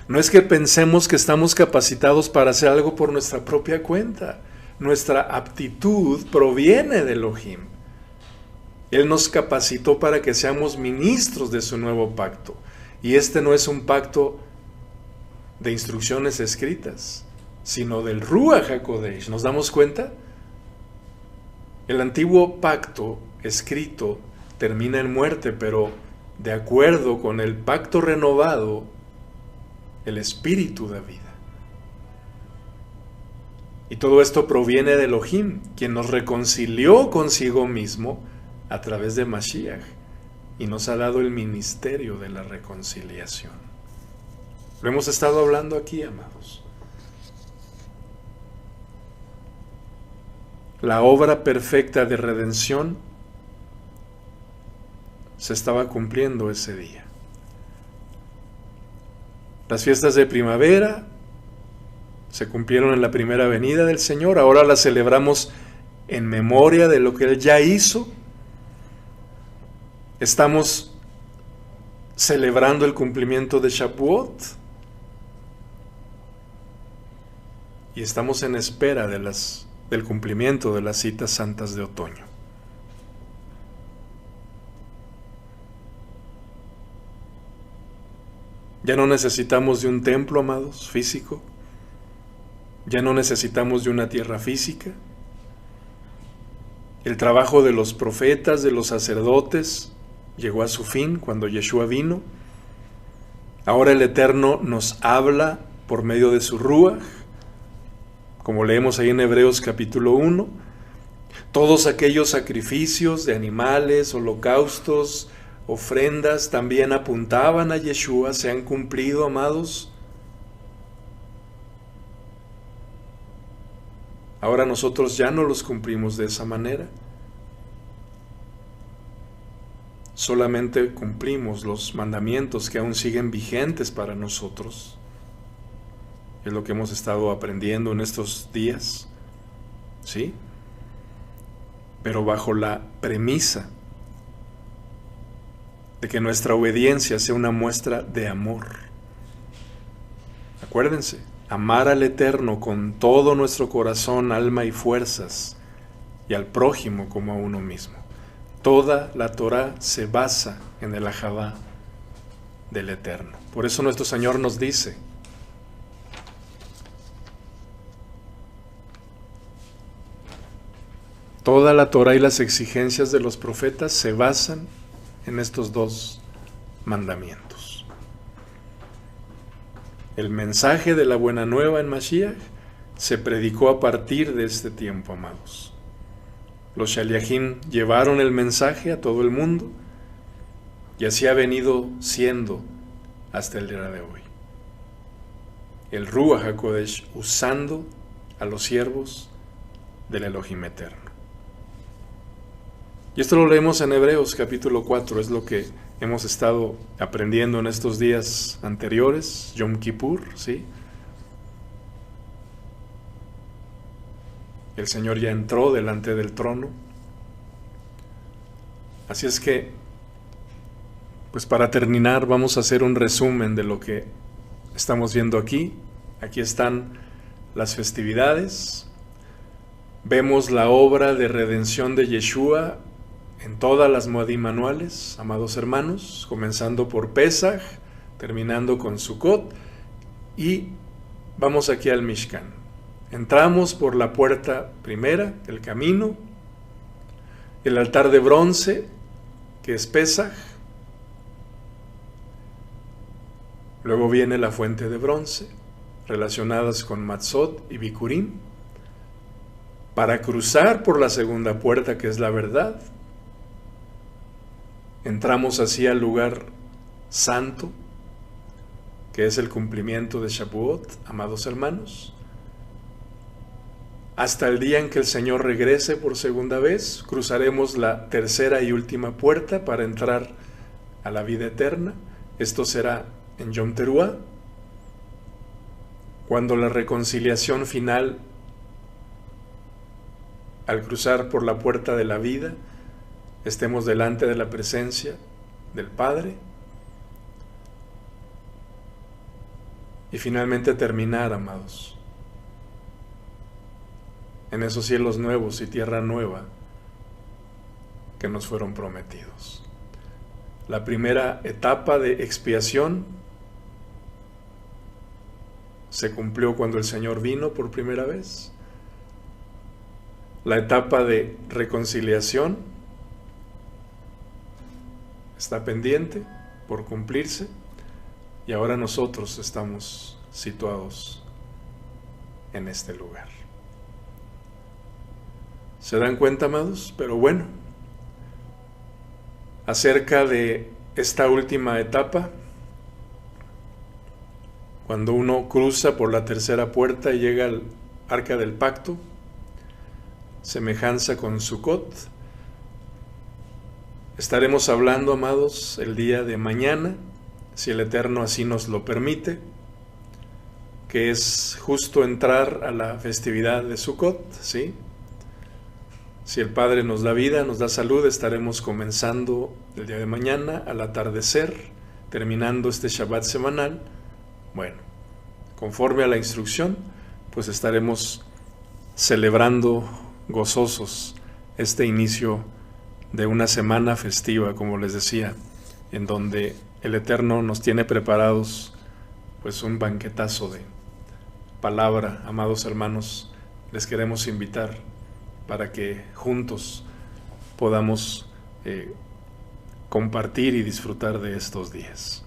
No es que pensemos que estamos capacitados para hacer algo por nuestra propia cuenta. Nuestra aptitud proviene de Elohim. Él nos capacitó para que seamos ministros de su nuevo pacto. Y este no es un pacto de instrucciones escritas, sino del Ruach HaKodesh. ¿Nos damos cuenta? El antiguo pacto escrito termina en muerte, pero de acuerdo con el pacto renovado, el Espíritu da vida. Y todo esto proviene de Elohim, quien nos reconcilió consigo mismo a través de Mashiach y nos ha dado el ministerio de la reconciliación. Lo hemos estado hablando aquí, amados. La obra perfecta de redención se estaba cumpliendo ese día. Las fiestas de primavera se cumplieron en la primera venida del Señor. Ahora las celebramos en memoria de lo que Él ya hizo. Estamos celebrando el cumplimiento de Shavuot y estamos en espera del cumplimiento de las citas santas de otoño. Ya no necesitamos de un templo, amados, físico. Ya no necesitamos de una tierra física. El trabajo de los profetas, de los sacerdotes, llegó a su fin cuando Yeshua vino. Ahora el Eterno nos habla por medio de su Ruach, como leemos ahí en Hebreos capítulo 1. Todos aquellos sacrificios de animales, holocaustos, ofrendas también apuntaban a Yeshua, se han cumplido, amados. Ahora nosotros ya no los cumplimos de esa manera. Solamente cumplimos los mandamientos que aún siguen vigentes para nosotros. Es lo que hemos estado aprendiendo en estos días, ¿sí? Pero bajo la premisa de que nuestra obediencia sea una muestra de amor. Acuérdense, amar al Eterno con todo nuestro corazón, alma y fuerzas, y al prójimo como a uno mismo. Toda la Torá se basa en el Ahavá del Eterno. Por eso nuestro Señor nos dice: Toda la Torá y las exigencias de los profetas se basan en estos dos mandamientos. El mensaje de la buena nueva en Mashiach se predicó a partir de este tiempo, amados. Los Shaliachim llevaron el mensaje a todo el mundo y así ha venido siendo hasta el día de hoy. El Ruach HaKodesh usando a los siervos del Elohim eterno. Y esto lo leemos en Hebreos capítulo 4, es lo que hemos estado aprendiendo en estos días anteriores, Yom Kippur, ¿sí? El Señor ya entró delante del trono. Así es que, pues para terminar, vamos a hacer un resumen de lo que estamos viendo aquí. Aquí están las festividades. Vemos la obra de redención de Yeshua en todas las Moadim anuales, amados hermanos, comenzando por Pesaj, terminando con Sukkot, y vamos aquí al Mishkan. Entramos por la puerta primera, el camino, el altar de bronce, que es Pesaj. Luego viene la fuente de bronce, relacionadas con Matzot y Bikurim, para cruzar por la segunda puerta, que es la verdad. Entramos así al lugar santo, que es el cumplimiento de Shavuot, amados hermanos. Hasta el día en que el Señor regrese por segunda vez, cruzaremos la tercera y última puerta para entrar a la vida eterna. Esto será en Yom Teruah, cuando la reconciliación final, al cruzar por la puerta de la vida, estemos delante de la presencia del Padre, y finalmente terminar, amados, en esos cielos nuevos y tierra nueva que nos fueron prometidos. La primera etapa de expiación se cumplió cuando el Señor vino por primera vez. La etapa de reconciliación está pendiente por cumplirse, y ahora nosotros estamos situados en este lugar. ¿Se dan cuenta, amados? Pero bueno, acerca de esta última etapa, cuando uno cruza por la tercera puerta y llega al Arca del Pacto, semejanza con Sukkot, estaremos hablando, amados, el día de mañana, si el Eterno así nos lo permite, que es justo entrar a la festividad de Sukkot, ¿sí? Si el Padre nos da vida, nos da salud, estaremos comenzando el día de mañana al atardecer, terminando este Shabbat semanal. Bueno, conforme a la instrucción, pues estaremos celebrando gozosos este inicio de una semana festiva, como les decía, en donde el Eterno nos tiene preparados pues un banquetazo de palabra. Amados hermanos, les queremos invitar para que juntos podamos compartir y disfrutar de estos días.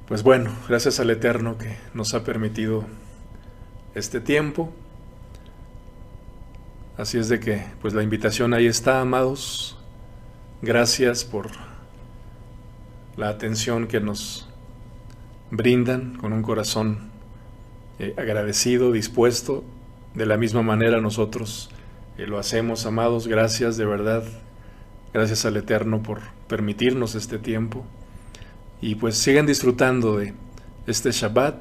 Pues bueno, gracias al Eterno que nos ha permitido este tiempo. Así es de que, pues la invitación ahí está, amados. Gracias por la atención que nos brindan con un corazón agradecido, dispuesto. De la misma manera nosotros lo hacemos, amados. Gracias, de verdad. Gracias al Eterno por permitirnos este tiempo. Y pues sigan disfrutando de este Shabbat.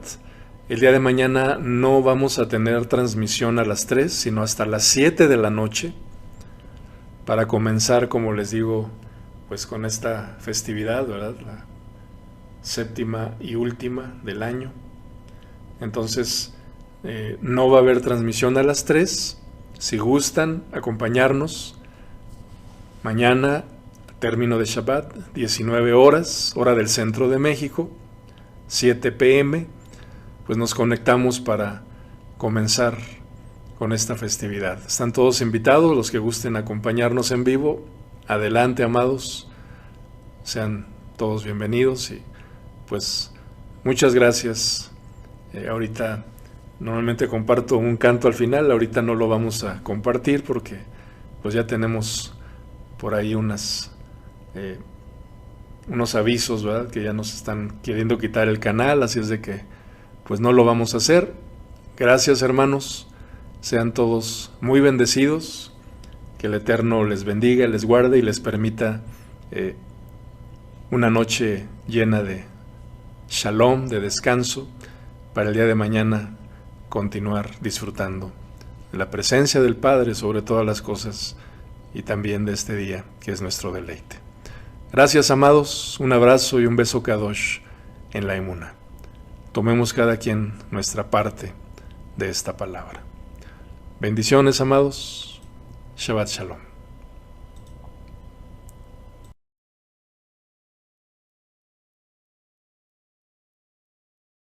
El día de mañana no vamos a tener transmisión a las 3, sino hasta las 7 de la noche, para comenzar, como les digo, pues con esta festividad, ¿verdad? La séptima y última del año. Entonces, no va a haber transmisión a las 3. Si gustan acompañarnos, mañana, término de Shabbat, 19 horas, hora del centro de México, 7 p.m., pues nos conectamos para comenzar con esta festividad. Están todos invitados, los que gusten acompañarnos en vivo. Adelante, amados, sean todos bienvenidos y pues muchas gracias. Ahorita normalmente comparto un canto al final, ahorita no lo vamos a compartir porque pues ya tenemos por ahí unos avisos, ¿verdad? Que ya nos están queriendo quitar el canal, así es de que pues no lo vamos a hacer. Gracias, hermanos, sean todos muy bendecidos, que el Eterno les bendiga, les guarde y les permita una noche llena de shalom, de descanso, para el día de mañana continuar disfrutando de la presencia del Padre sobre todas las cosas y también de este día que es nuestro deleite. Gracias, amados, un abrazo y un beso kadosh en la emuna. Tomemos cada quien nuestra parte de esta palabra. Bendiciones, amados. Shabbat Shalom.